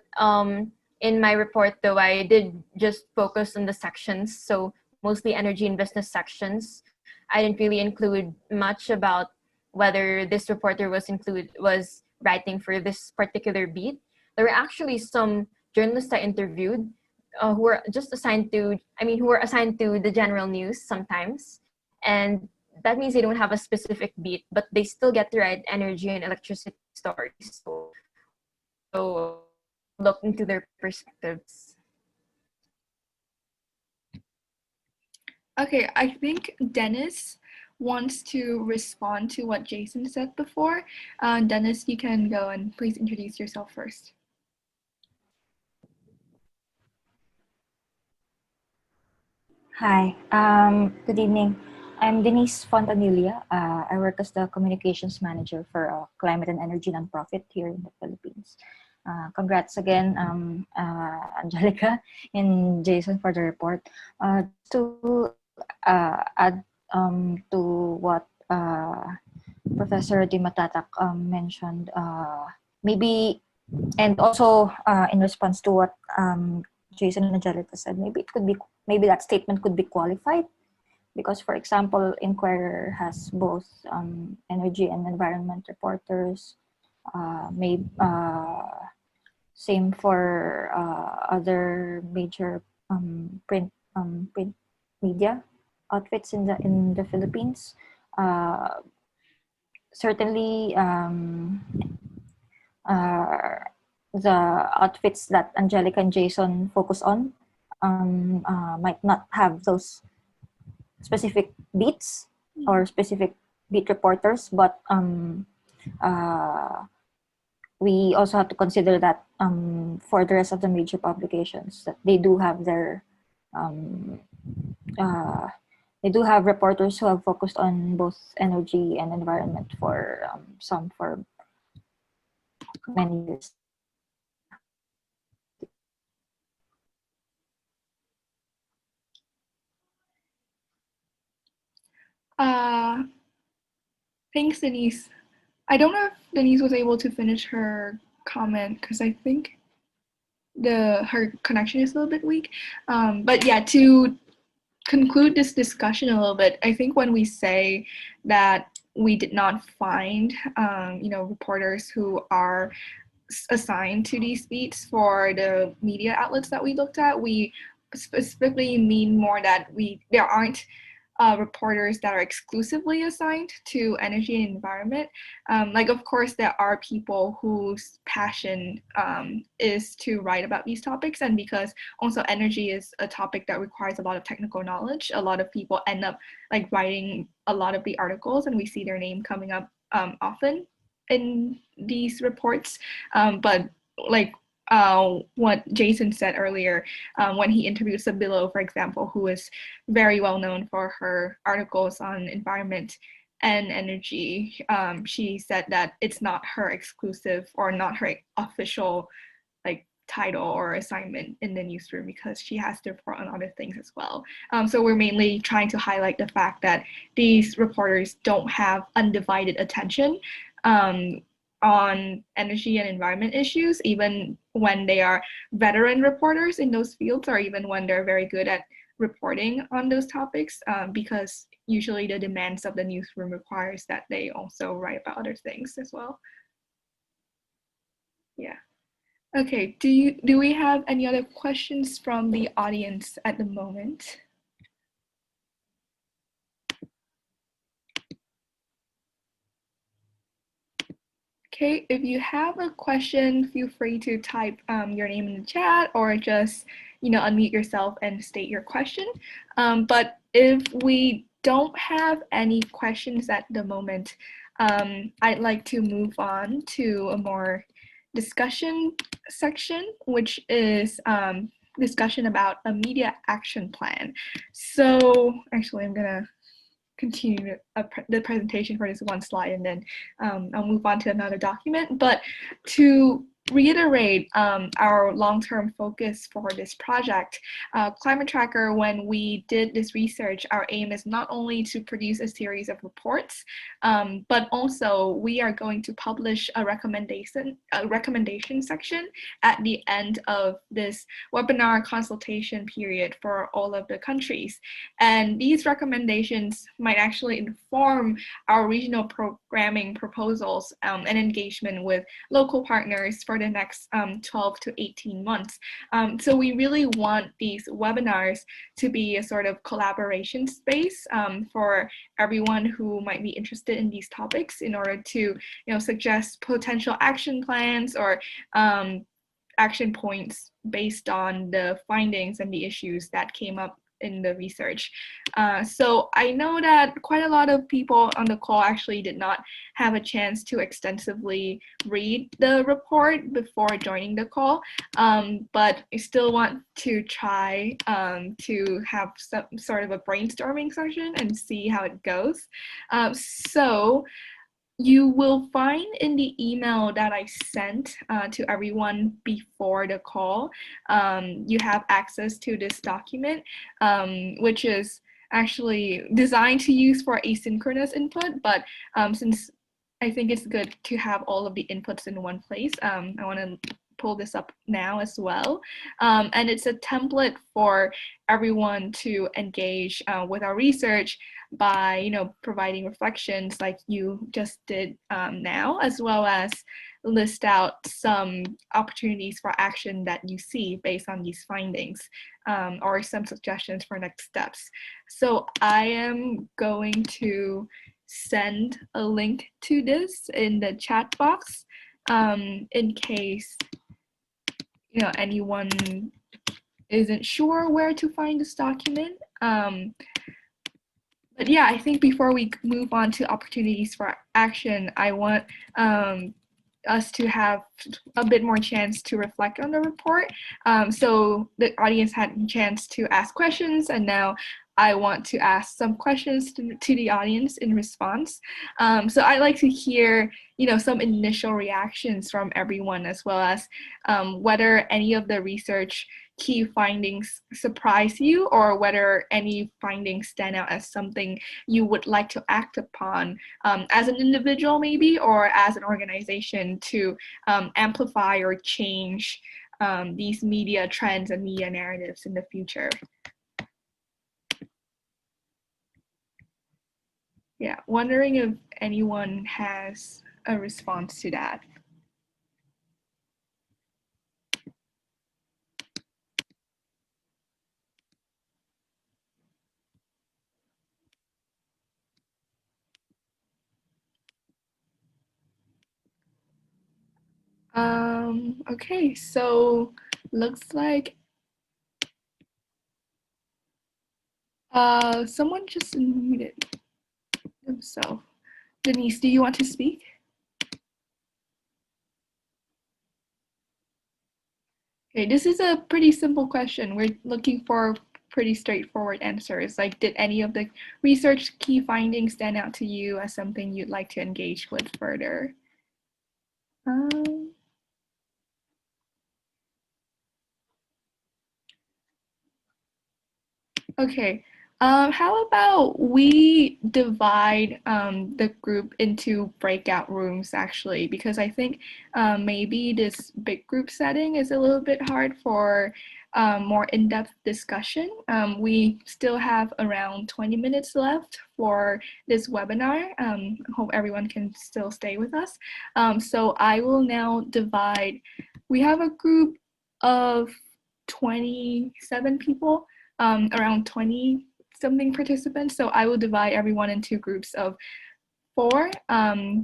in my report, though, I did just focus on the sections, so mostly energy and business sections. I didn't really include much about whether this reporter was writing for this particular beat. There were actually some journalists I interviewed who were just assigned to, who were assigned to the general news sometimes, and that means they don't have a specific beat, but they still get to write energy and electricity stories. So look into their perspectives. Okay, I think Dennis wants to respond to what Jason said before. Dennis, you can go and please introduce yourself first. Hi, good evening. I'm Denise Font. I work as the communications manager for a climate and energy nonprofit here in the Philippines. Congrats again, Angelica and Jason, for the report. To add to what Professor Di Matatak mentioned, maybe, and also in response to what Jason and Angelica said, maybe that statement could be qualified because, for example, Inquirer has both energy and environment reporters. Same for other major print media outfits in the Philippines. Certainly, the outfits that Angelica and Jason focus on might not have those specific beats or specific beat reporters, but we also have to consider that for the rest of the major publications, that they do have their they do have reporters who have focused on both energy and environment for some for many years. Thanks, Denise. I don't know if Denise was able to finish her comment because I think her connection is a little bit weak. But yeah, to conclude this discussion a little bit, I think when we say that we did not find, reporters who are assigned to these beats for the media outlets that we looked at, we specifically mean more that there aren't reporters that are exclusively assigned to energy and environment. Of course, there are people whose passion is to write about these topics, and because also energy is a topic that requires a lot of technical knowledge, a lot of people end up writing a lot of the articles, and we see their name coming up often in these reports. But what Jason said earlier, when he interviewed Sabilo, for example, who is very well known for her articles on environment and energy, she said that it's not her exclusive or not her official title or assignment in the newsroom because she has to report on other things as well. So we're mainly trying to highlight the fact that these reporters don't have undivided attention on energy and environment issues, even when they are veteran reporters in those fields, or even when they're very good at reporting on those topics, because usually the demands of the newsroom requires that they also write about other things as well. Yeah. Okay, do we have any other questions from the audience at the moment? Okay, if you have a question, feel free to type your name in the chat or just unmute yourself and state your question. But if we don't have any questions at the moment, I'd like to move on to a more discussion section, which is discussion about a media action plan. So actually, I'm gonna continue the presentation for this one slide, and then I'll move on to another document. But to reiterate our long-term focus for this project, Climate Tracker, when we did this research, our aim is not only to produce a series of reports, but also we are going to publish a recommendation section at the end of this webinar consultation period for all of the countries. And these recommendations might actually inform our regional programming proposals and engagement with local partners for the next 12 to 18 months. So we really want these webinars to be a sort of collaboration space for everyone who might be interested in these topics, in order to suggest potential action plans or action points based on the findings and the issues that came up in the research. So I know that quite a lot of people on the call actually did not have a chance to extensively read the report before joining the call, but I still want to try to have some sort of a brainstorming session and see how it goes. So you will find in the email that I sent to everyone before the call, you have access to this document, which is actually designed to use for asynchronous input, but since I think it's good to have all of the inputs in one place, I want to pull this up now as well. And it's a template for everyone to engage with our research by providing reflections like you just did now, as well as list out some opportunities for action that you see based on these findings, or some suggestions for next steps. So I am going to send a link to this in the chat box in case anyone isn't sure where to find this document. But yeah, I think before we move on to opportunities for action, I want us to have a bit more chance to reflect on the report. So the audience had a chance to ask questions, and now I want to ask some questions to the audience in response. So I'd like to hear, some initial reactions from everyone, as well as whether any of the research key findings surprise you, or whether any findings stand out as something you would like to act upon as an individual maybe, or as an organization to amplify or change these media trends and media narratives in the future. Yeah, wondering if anyone has a response to that. Okay, so looks like someone just muted themselves. Denise, do you want to speak? Okay, this is a pretty simple question. We're looking for pretty straightforward answers. Like, did any of the research key findings stand out to you as something you'd like to engage with further? Okay, how about we divide the group into breakout rooms, actually, because I think maybe this big group setting is a little bit hard for more in-depth discussion. We still have around 20 minutes left for this webinar. Hope everyone can still stay with us. So I will now divide, we have a group of 27 people, around 20 something participants. So I will divide everyone into groups of 4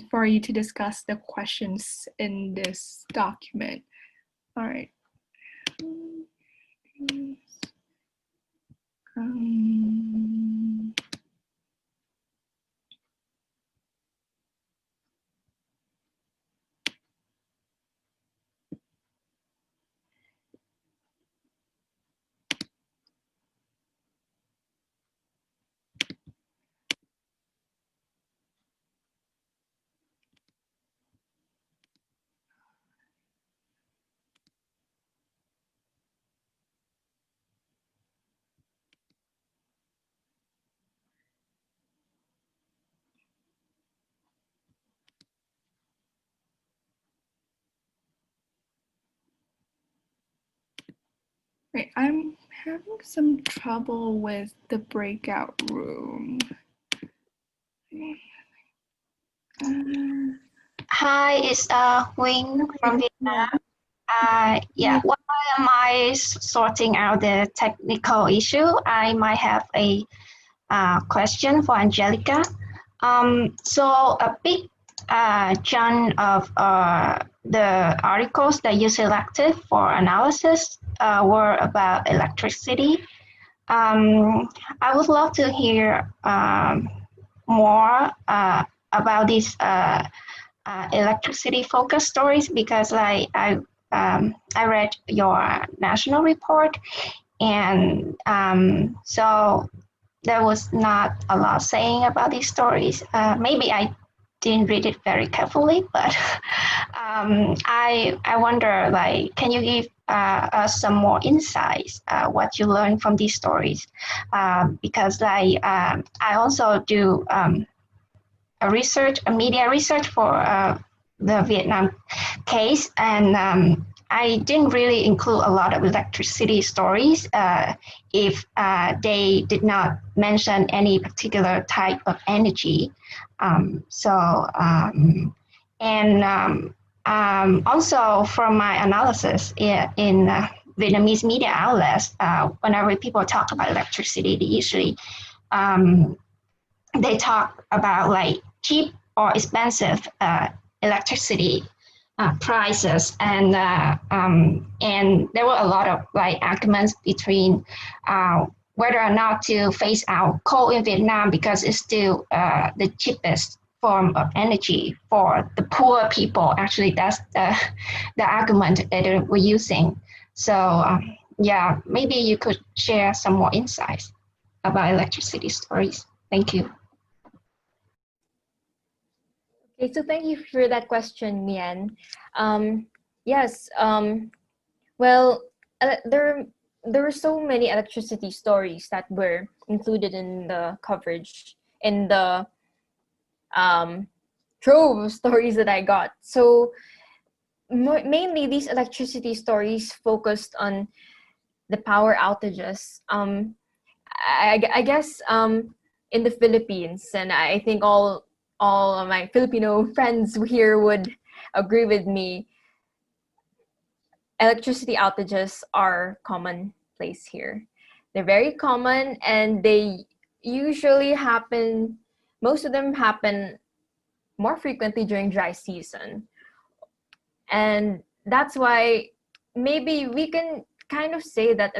for you to discuss the questions in this document. All right. Wait, I'm having some trouble with the breakout room. Hi, it's Wing from Vietnam. Yeah, while am I sorting out the technical issue, I might have a question for Angelica. So a big chunk of the articles that you selected for analysis were about electricity. I would love to hear more about these electricity focused stories, because I read your national report, and so there was not a lot saying about these stories. Maybe I didn't read it very carefully, but I wonder, like, can you give us some more insights what you learned from these stories? Because I also do a media research for the Vietnam case, and I didn't really include a lot of electricity stories if they did not mention any particular type of energy. Also from my analysis in Vietnamese media outlets, whenever people talk about electricity, they usually they talk about like cheap or expensive electricity prices, and there were a lot of like arguments between whether or not to phase out coal in Vietnam, because it's still the cheapest form of energy for the poor people. Actually, that's the argument that we're using. So yeah, maybe you could share some more insights about electricity stories. Thank you. Okay, so thank you for that question, Mian. Yes, well, there were so many electricity stories that were included in the coverage, in the trove of stories that I got. So mainly these electricity stories focused on the power outages. I guess in the Philippines, and I think all of my Filipino friends here would agree with me, electricity outages are commonplace here. They're very common, and they usually happen, most of them happen more frequently during dry season. And that's why maybe we can kind of say that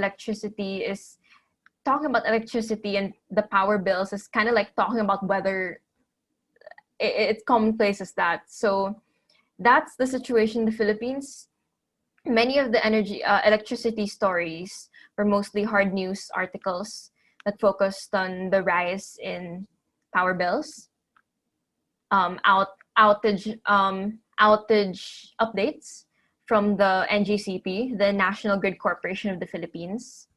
talking about electricity and the power bills is kind of like talking about weather. It's commonplace as that. So that's the situation in the Philippines. Many of the electricity stories were mostly hard news articles that focused on the rise in power bills, outage updates from the NGCP, the National Grid Corporation of the Philippines.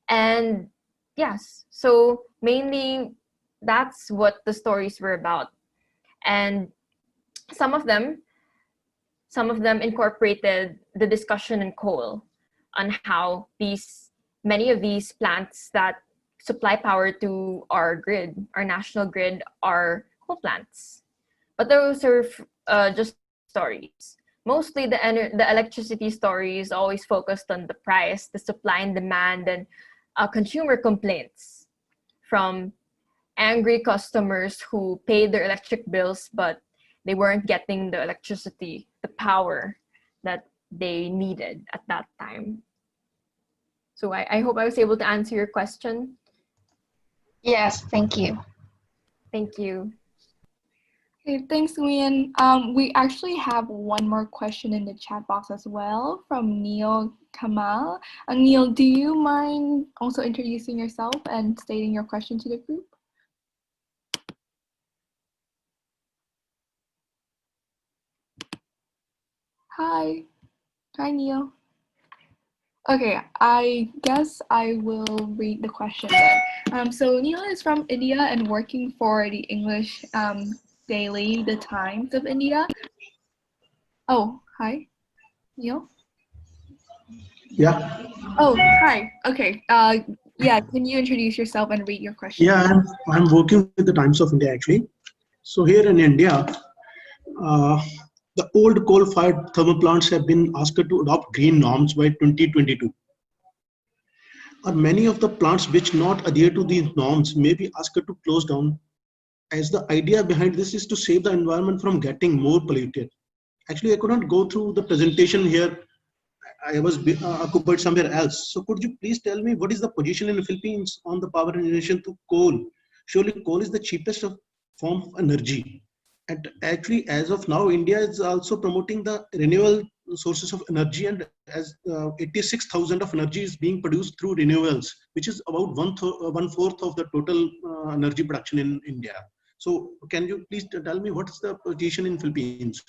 And yes, so mainly that's what the stories were about. And some of them incorporated the discussion in coal, on how many of these plants that supply power to our grid, our national grid, are coal plants. But those are just stories. Mostly the electricity stories always focused on the price, the supply and demand, and consumer complaints from angry customers who paid their electric bills, but they weren't getting the electricity, the power that they needed at that time. So I hope I was able to answer your question. Yes, thank you. Thank you. Okay, thanks, Nguyen. We actually have one more question in the chat box as well from Neil Kamal. Neil, do you mind also introducing yourself and stating your question to the group? Hi. Hi, Neil. Okay, I guess I will read the question then. So Neil is from India and working for the English daily, The Times of India. Oh, hi, Neil. Yeah, Oh, hi. Okay. Yeah, can you introduce yourself and read your question? yeah, I'm working with the Times of India actually. So here in India, uh, the old coal-fired thermal plants have been asked to adopt green norms by 2022. Or many of the plants which not adhere to these norms may be asked to close down, as the idea behind this is to save the environment from getting more polluted. Actually, I could not go through the presentation here. I was occupied somewhere else. So could you please tell me what is the position in the Philippines on the power generation to coal? Surely coal is the cheapest form of energy. And actually, as of now, India is also promoting the renewable sources of energy, and as 86,000 of energy is being produced through renewables, which is about one fourth of the total energy production in India. So can you please tell me what's the position in Philippines?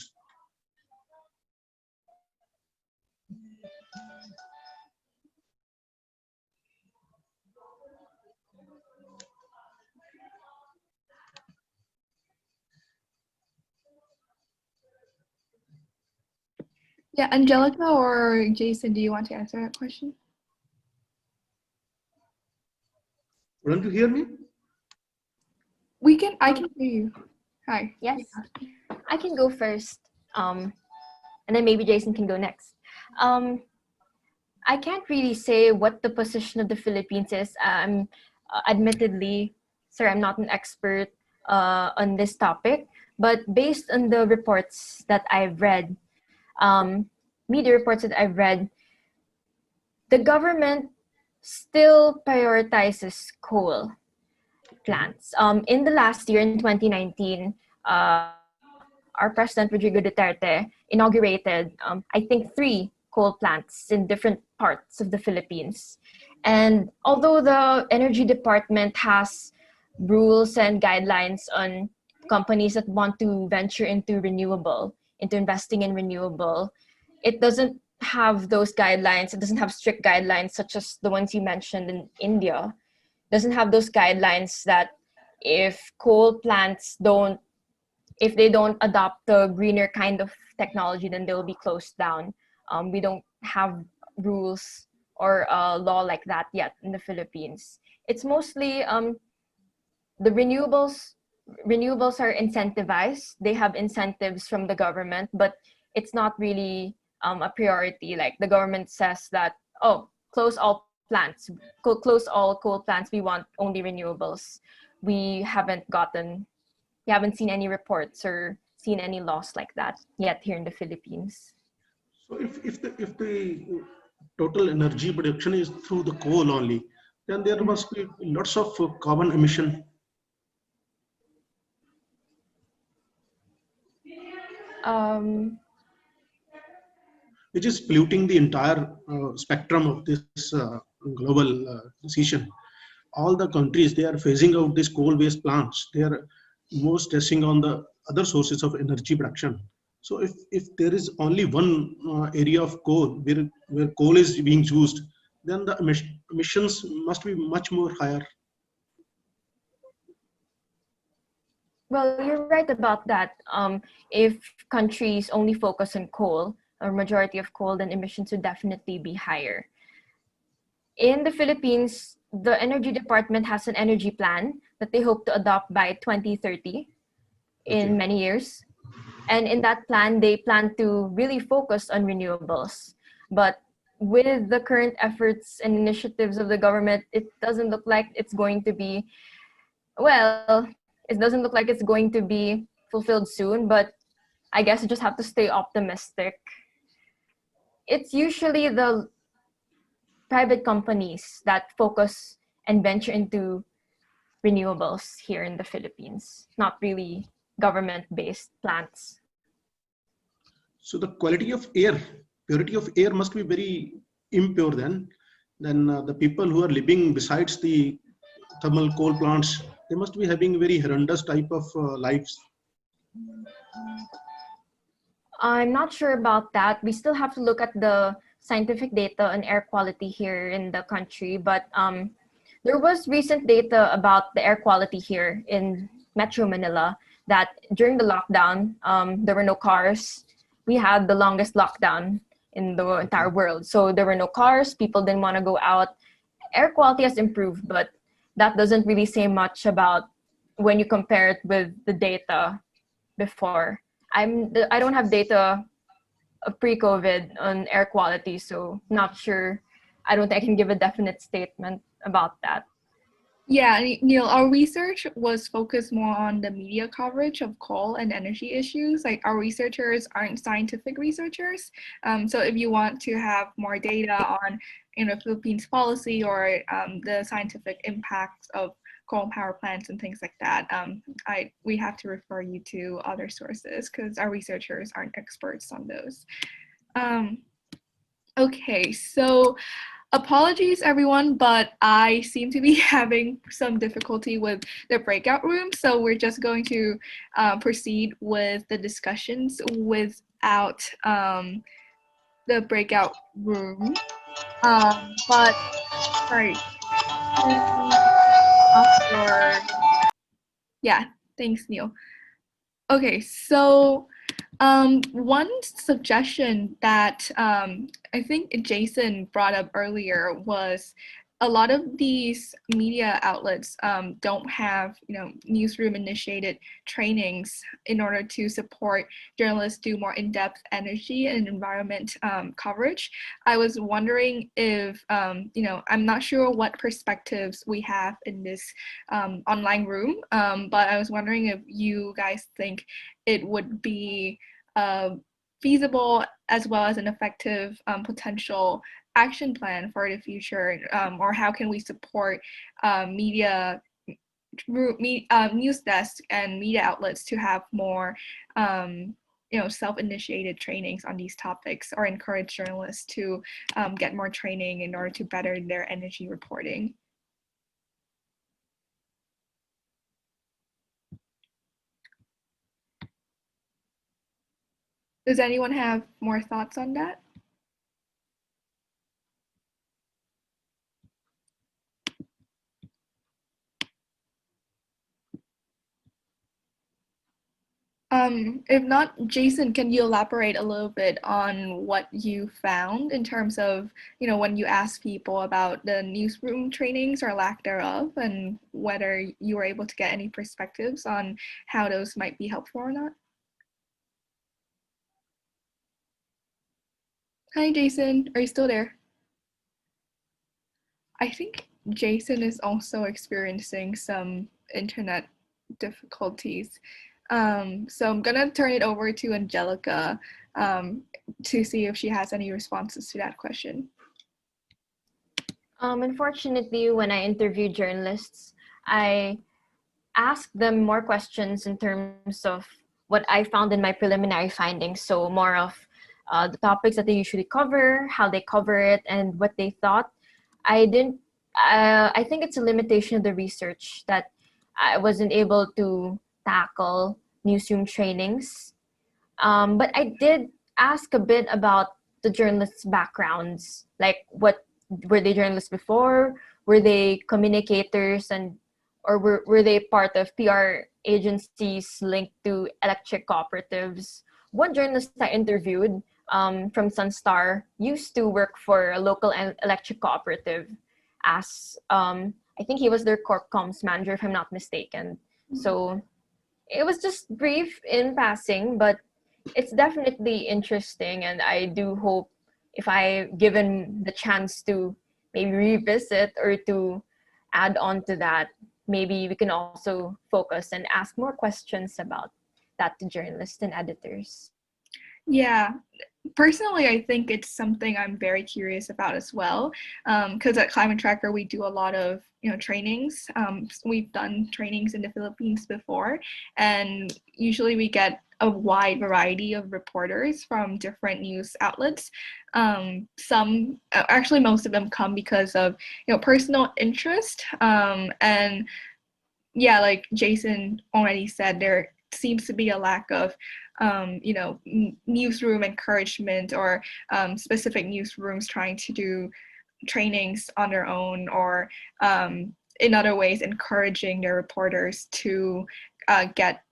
Yeah, Angelica or Jason, do you want to answer that question? Want to hear me? I can hear you. Hi. Yes, I can go first. And then maybe Jason can go next. I can't really say what the position of the Philippines is. Admittedly, sir, I'm not an expert on this topic, but based on the reports that I've read, media reports that I've read, the government still prioritizes coal plants. In the last year, in 2019, our President Rodrigo Duterte inaugurated, I think, 3 coal plants in different parts of the Philippines. And although the Energy Department has rules and guidelines on companies that want to venture into investing in renewable, it doesn't have those guidelines. It doesn't have strict guidelines such as the ones you mentioned in India. It doesn't have those guidelines that if coal plants if they don't adopt the greener kind of technology, then they'll be closed down. We don't have rules or law like that yet in the Philippines. It's mostly the renewables. Renewables are incentivized. They have incentives from the government, but it's not really a priority. Like the government says that, oh, close all plants, close all coal plants. We want only renewables. We haven't seen any reports or seen any laws like that yet here in the Philippines. So if the total energy production is through the coal only, then there must be lots of carbon emission. Which is polluting the entire spectrum of this global decision. All the countries, they are phasing out these coal-based plants. They are more stressing on the other sources of energy production. So if there is only one area of coal where coal is being used, then the emissions must be much more higher. Well, you're right about that. If countries only focus on coal, or majority of coal, then emissions would definitely be higher. In the Philippines, the Energy Department has an energy plan that they hope to adopt by 2030 in many years. And in that plan, they plan to really focus on renewables. But with the current efforts and initiatives of the government, it doesn't look like it's going to be, it doesn't look like it's going to be fulfilled soon, but I guess you just have to stay optimistic. It's usually the private companies that focus and venture into renewables here in the Philippines, not really government-based plants. So the quality of air, purity of air must be very impure then. Then the people who are living besides the thermal coal plants, they must be having very horrendous type of lives. I'm not sure about that. We still have to look at the scientific data on air quality here in the country, but there was recent data about the air quality here in Metro Manila that during the lockdown, there were no cars. We had the longest lockdown in the entire world. So there were no cars, people didn't want to go out. Air quality has improved, but that doesn't really say much about when you compare it with the data before. I don't have data pre-COVID on air quality, so not sure. I don't think I can give a definite statement about that. Yeah, Neil, our research was focused more on the media coverage of coal and energy issues. Like, our researchers aren't scientific researchers. So if you want to have more data on, Philippines policy or the scientific impacts of coal power plants and things like that, we have to refer you to other sources because our researchers aren't experts on those. Okay, so apologies everyone, but I seem to be having some difficulty with the breakout room, so we're just going to proceed with the discussions without the breakout room. But sorry. Yeah, thanks, Neil. Okay, so one suggestion that I think Jason brought up earlier was a lot of these media outlets don't have, newsroom initiated trainings in order to support journalists do more in-depth energy and environment coverage. I was wondering if, I'm not sure what perspectives we have in this online room, but I was wondering if you guys think it would be feasible as well as an effective potential action plan for the future, or how can we support media news desks and media outlets to have more self-initiated trainings on these topics, or encourage journalists to get more training in order to better their energy reporting. Does anyone have more thoughts on that? If not, Jason, can you elaborate a little bit on what you found in terms of, when you ask people about the newsroom trainings or lack thereof, and whether you were able to get any perspectives on how those might be helpful or not? Hi, Jason. Are you still there? I think Jason is also experiencing some internet difficulties. So I'm gonna turn it over to Angelica to see if she has any responses to that question. Unfortunately, when I interview journalists, I ask them more questions in terms of what I found in my preliminary findings. So more of the topics that they usually cover, how they cover it, and what they thought. I think it's a limitation of the research that I wasn't able to tackle newsroom trainings. But I did ask a bit about the journalists' backgrounds, like what were they journalists before? Were they communicators, or were they part of PR agencies linked to electric cooperatives? One journalist I interviewed from Sunstar used to work for a local electric cooperative as I think he was their corp comms manager, if I'm not mistaken. So it was just brief in passing, but it's definitely interesting, and I do hope if I given the chance to maybe revisit or to add on to that, maybe we can also focus and ask more questions about that to journalists and editors. Yeah, personally, I think it's something I'm very curious about as well, because at Climate Tracker, we do a lot of trainings. We've done trainings in the Philippines before, and usually we get a wide variety of reporters from different news outlets. Some, actually most of them come because of personal interest, and yeah, like Jason already said, there seems to be a lack of newsroom encouragement, or specific newsrooms trying to do trainings on their own, or in other ways encouraging their reporters to get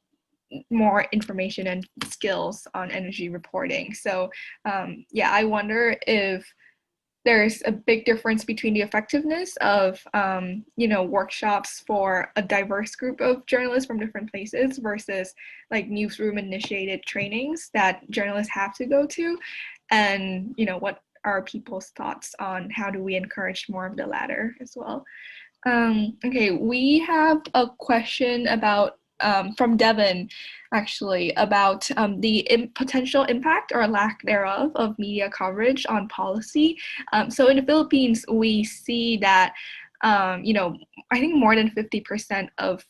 more information and skills on energy reporting. So yeah, I wonder if there's a big difference between the effectiveness of workshops for a diverse group of journalists from different places versus like newsroom initiated trainings that journalists have to go to, and what are people's thoughts on how do we encourage more of the latter as well. Okay, we have a question about from Devin, actually, about the potential impact or lack thereof of media coverage on policy. So in the Philippines, we see that, I think more than 50% of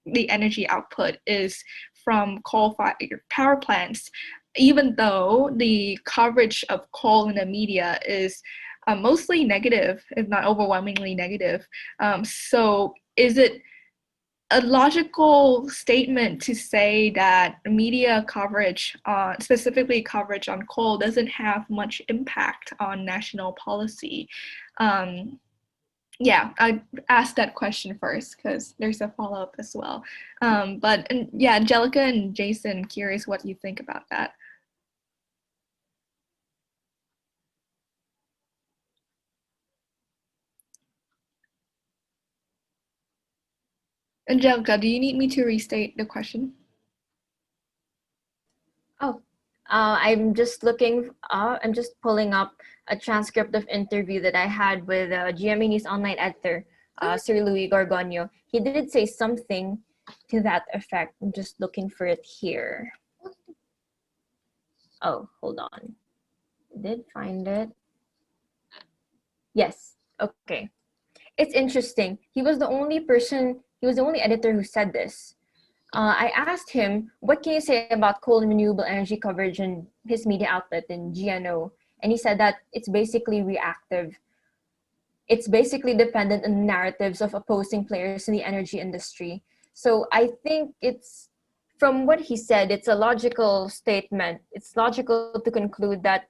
the energy output is from coal-fired power plants, even though the coverage of coal in the media is mostly negative, if not overwhelmingly negative. So is it a logical statement to say that media coverage, specifically coverage on coal, doesn't have much impact on national policy? Yeah, I asked that question first because there's a follow-up as well. Yeah, Angelica and Jason, curious what you think about that. Angelica, do you need me to restate the question? Oh, I'm just pulling up a transcript of interview that I had with GMA News online editor, Sir Louis Gorgonio. He did say something to that effect. I'm just looking for it here. Oh, hold on. I did find it. Yes, okay. It's interesting. He was the only editor who said this. I asked him, what can you say about coal and renewable energy coverage in his media outlet in GNO? And he said that it's basically reactive. It's basically dependent on narratives of opposing players in the energy industry. So I think from what he said, it's a logical statement. It's logical to conclude that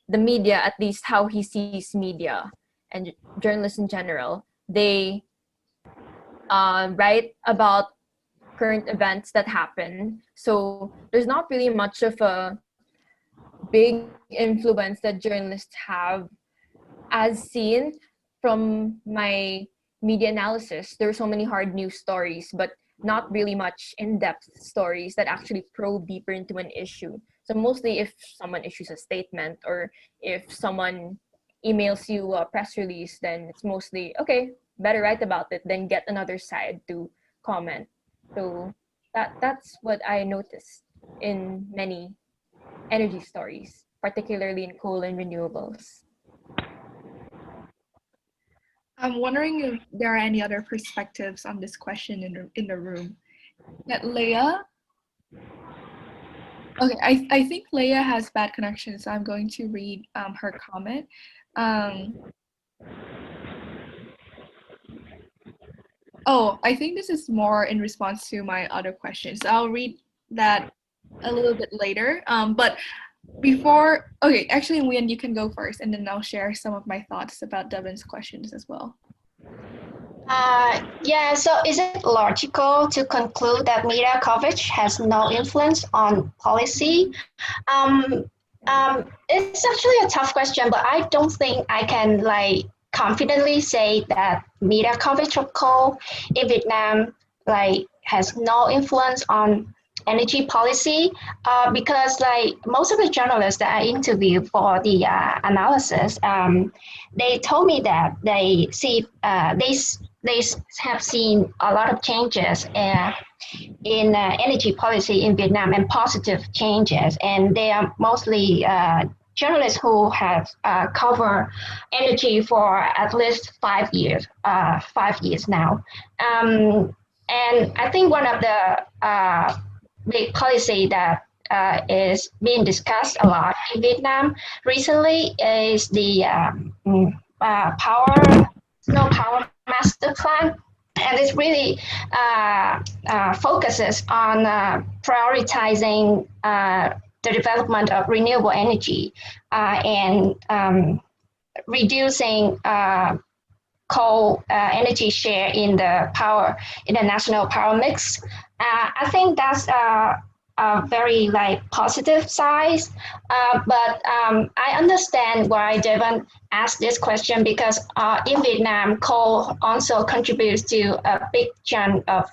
the media, at least how he sees media and journalists in general, they write about current events that happen. So there's not really much of a big influence that journalists have, as seen from my media analysis. There are so many hard news stories, but not really much in-depth stories that actually probe deeper into an issue. So mostly if someone issues a statement or if someone emails you a press release, then it's mostly, okay, better write about it than get another side to comment. So that's what I noticed in many energy stories, particularly in coal and renewables. I'm wondering if there are any other perspectives on this question in the room. Yeah, Leah? Okay, I think Leah has bad connection, so I'm going to read her comment. Oh, I think this is more in response to my other questions. So I'll read that a little bit later. But before, okay, actually, Nguyen, you can go first, and then I'll share some of my thoughts about Devin's questions as well. Yeah, so is it logical to conclude that media coverage has no influence on policy? It's actually a tough question, but I don't think I can confidently say that media coverage of coal in Vietnam has no influence on energy policy because most of the journalists that I interviewed for the analysis, they told me that they have seen a lot of changes in energy policy in Vietnam and positive changes, and they are mostly journalists who have covered energy for at least 5 years, 5 years now. And I think one of the big policy that is being discussed a lot in Vietnam recently is the snow power master plan. And it really focuses on prioritizing the development of renewable energy and reducing coal energy share in the national power mix. I think that's a very positive side, but I understand why Devon asked this question, because in Vietnam, coal also contributes to a big chunk of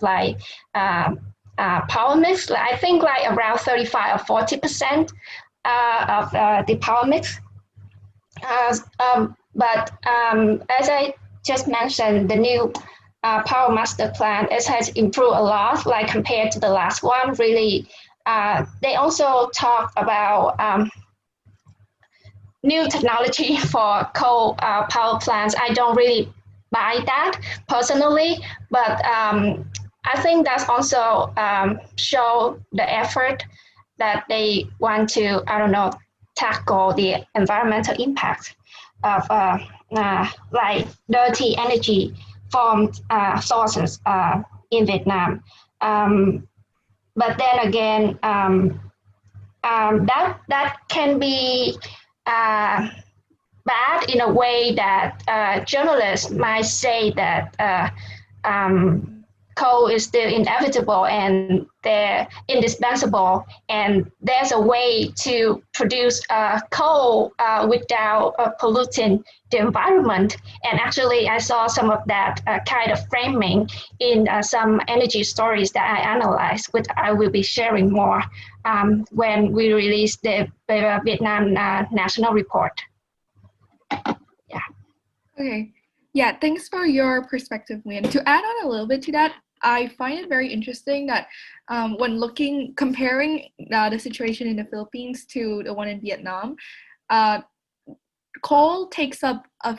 power mix. I think around 35 or 40% of the power mix. But as I just mentioned, the new power master plan, it has improved a lot, compared to the last one. Really, they also talk about new technology for coal power plants. I don't really buy that personally, but I think that's also show the effort that they want to, tackle the environmental impact of dirty energy from sources in Vietnam. But then again, that can be bad in a way that journalists might say that coal is still inevitable and they're indispensable, and there's a way to produce coal without polluting the environment. And actually, I saw some of that kind of framing in some energy stories that I analyzed, which I will be sharing more when we release the Vietnam National Report. Yeah. Okay. Yeah, thanks for your perspective, Lynn. To add on a little bit to that, I find it very interesting that when comparing the situation in the Philippines to the one in Vietnam, coal takes up a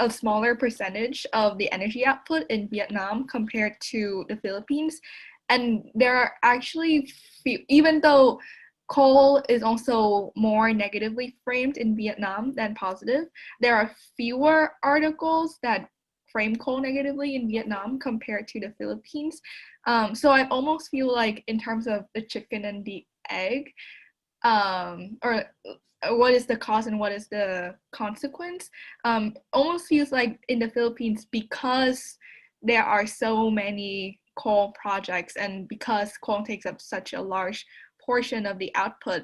smaller percentage of the energy output in Vietnam compared to the Philippines. And there are actually, even though coal is also more negatively framed in Vietnam than positive, there are fewer articles that frame coal negatively in Vietnam compared to the Philippines. So I almost feel like in terms of the chicken and the egg, or what is the cause and what is the consequence, almost feels like in the Philippines, because there are so many coal projects and because coal takes up such a large portion of the output,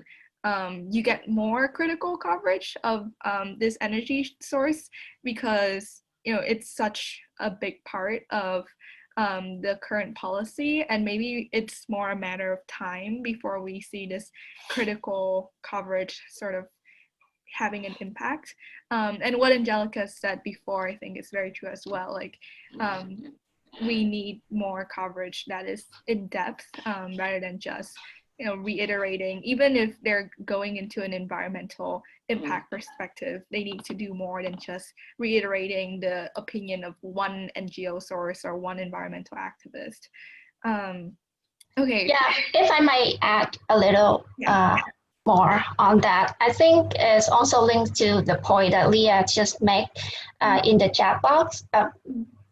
you get more critical coverage of this energy source, because it's such a big part of the current policy, and maybe it's more a matter of time before we see this critical coverage sort of having an impact. And what Angelica said before, I think is very true as well. We need more coverage that is in depth, rather than just reiterating. Even if they're going into an environmental impact perspective, they need to do more than just reiterating the opinion of one NGO source or one environmental activist. Okay. Yeah, if I might add a little more on that, I think it's also linked to the point that Leah just made in the chat box.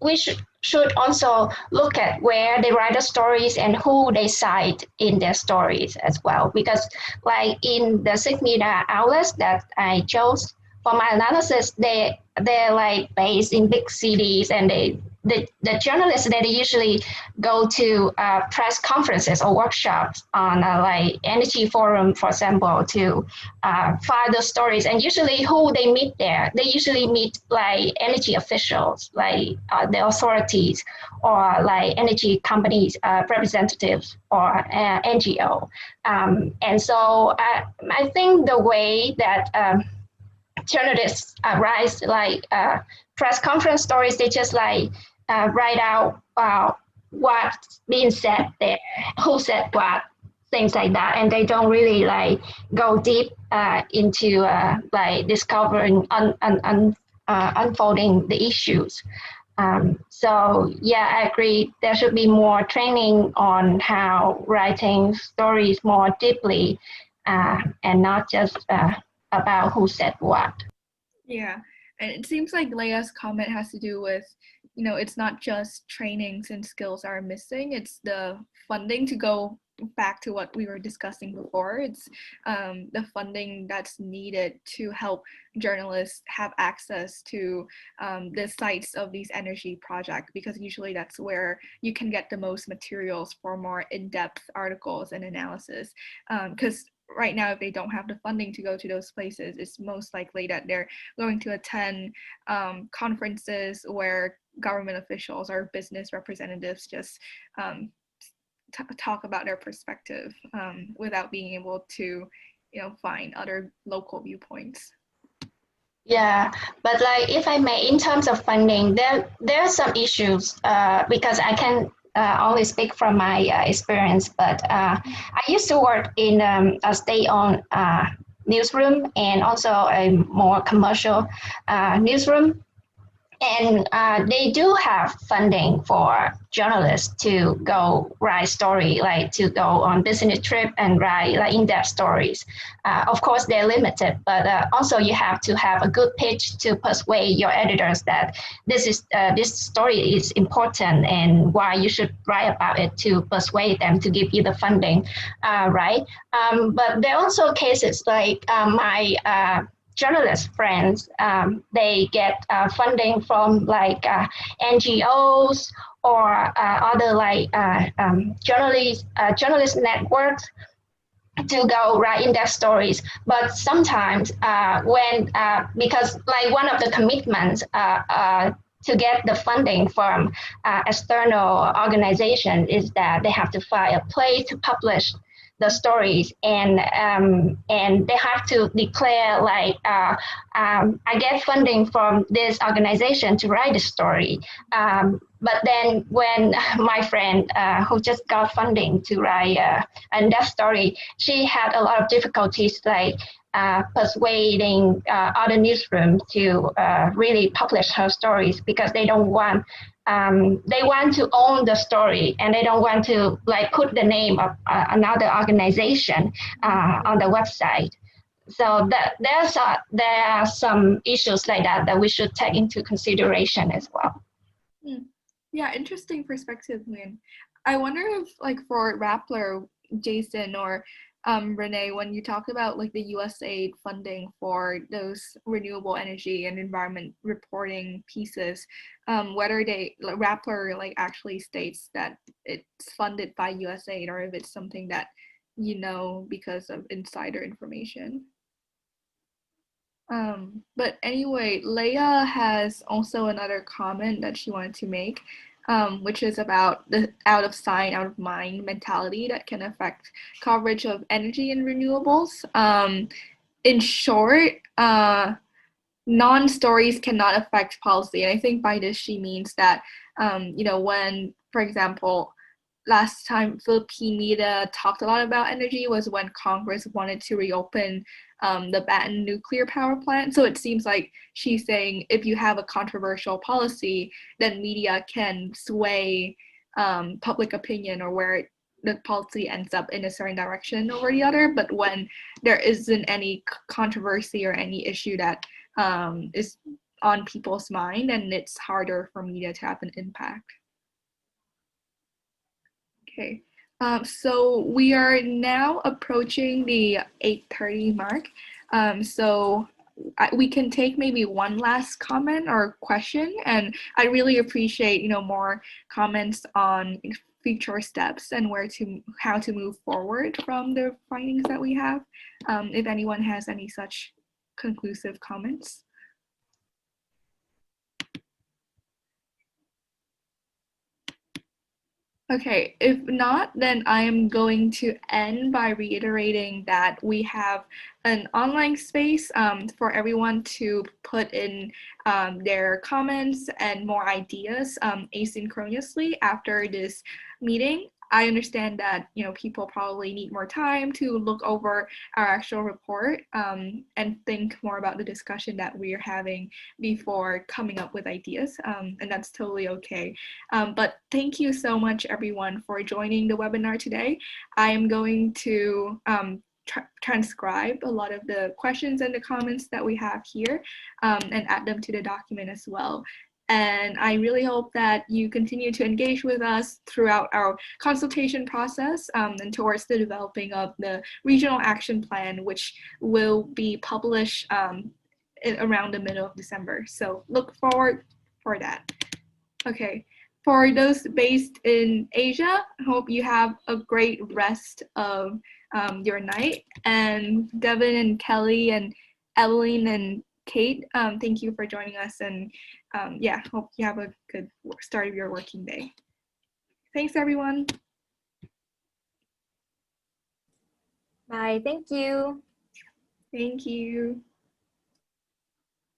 We should also look at where they write the stories and who they cite in their stories as well. Because in the 6 media outlets that I chose for my analysis, they're based in big cities, and the journalists, they usually go to press conferences or workshops on energy forum, for example, to file the stories. And usually who they meet there, they usually meet energy officials, the authorities, or energy companies representatives, or NGO. And so I think the way that journalists write press conference stories, they just write out what's being said there, who said what, things like that, and they don't really go deep into discovering unfolding the issues. So yeah, I agree. There should be more training on how writing stories more deeply, and not just about who said what. Yeah, and it seems like Leia's comment has to do with, it's not just trainings and skills are missing, it's the funding to go back to what we were discussing before. It's the funding that's needed to help journalists have access to the sites of these energy projects, because usually that's where you can get the most materials for more in-depth articles and analysis. Because right now, if they don't have the funding to go to those places, it's most likely that they're going to attend conferences where government officials or business representatives just talk about their perspective without being able to, find other local viewpoints. Yeah, but like if I may, in terms of funding, there are some issues because I can only speak from my experience. But I used to work in a state-owned newsroom and also a more commercial newsroom. And they do have funding for journalists to go write story, like to go on business trip and write like in-depth stories. Of course, they're limited, but also you have to have a good pitch to persuade your editors that this story is important and why you should write about it, to persuade them to give you the funding, right? But there are also cases like my journalist friends, they get funding from like NGOs or other like journalist networks to go write in-depth stories. But sometimes when, because like one of the commitments to get the funding from external organizations is that they have to file a play to publish the stories, and they have to declare like I get funding from this organization to write the story. But then when my friend who just got funding to write that story, she had a lot of difficulties like persuading other newsrooms to really publish her stories, because they don't want they want to own the story, and they don't want to like put the name of another organization on the website. So there are some issues like that we should take into consideration as well. Yeah, interesting perspective, Lynn. I wonder if, like, for Rappler, Jason, or Renee, when you talk about like the USAID funding for those renewable energy and environment reporting pieces, whether Rappler like actually states that it's funded by USAID, or if it's something that because of insider information. But anyway, Leah has also another comment that she wanted to make, which is about the out of sight, out of mind mentality that can affect coverage of energy and renewables. In short, non-stories cannot affect policy. And I think by this she means that, when, for example, last time Philippine media talked a lot about energy was when Congress wanted to reopen the Baton nuclear power plant. So it seems like she's saying if you have a controversial policy, then media can sway public opinion or where the policy ends up in a certain direction over the other. But when there isn't any controversy or any issue that is on people's mind, then it's harder for media to have an impact. Okay, so we are now approaching the 8:30 mark. So we can take maybe one last comment or question, and I really appreciate more comments on future steps and how to move forward from the findings that we have. If anyone has any such conclusive comments. Okay, if not, then I am going to end by reiterating that we have an online space for everyone to put in their comments and more ideas asynchronously after this meeting. I understand that people probably need more time to look over our actual report and think more about the discussion that we're having before coming up with ideas, and that's totally okay. But thank you so much, everyone, for joining the webinar today. I am going to transcribe a lot of the questions and the comments that we have here and add them to the document as well. And I really hope that you continue to engage with us throughout our consultation process and towards the developing of the regional action plan, which will be published around the middle of December. So look forward for that. Okay. For those based in Asia, I hope you have a great rest of your night. And Devin and Kelly and Evelyn and Kate, thank you for joining us. And yeah, hope you have a good start of your working day. Thanks, everyone. Bye. Thank you. Thank you.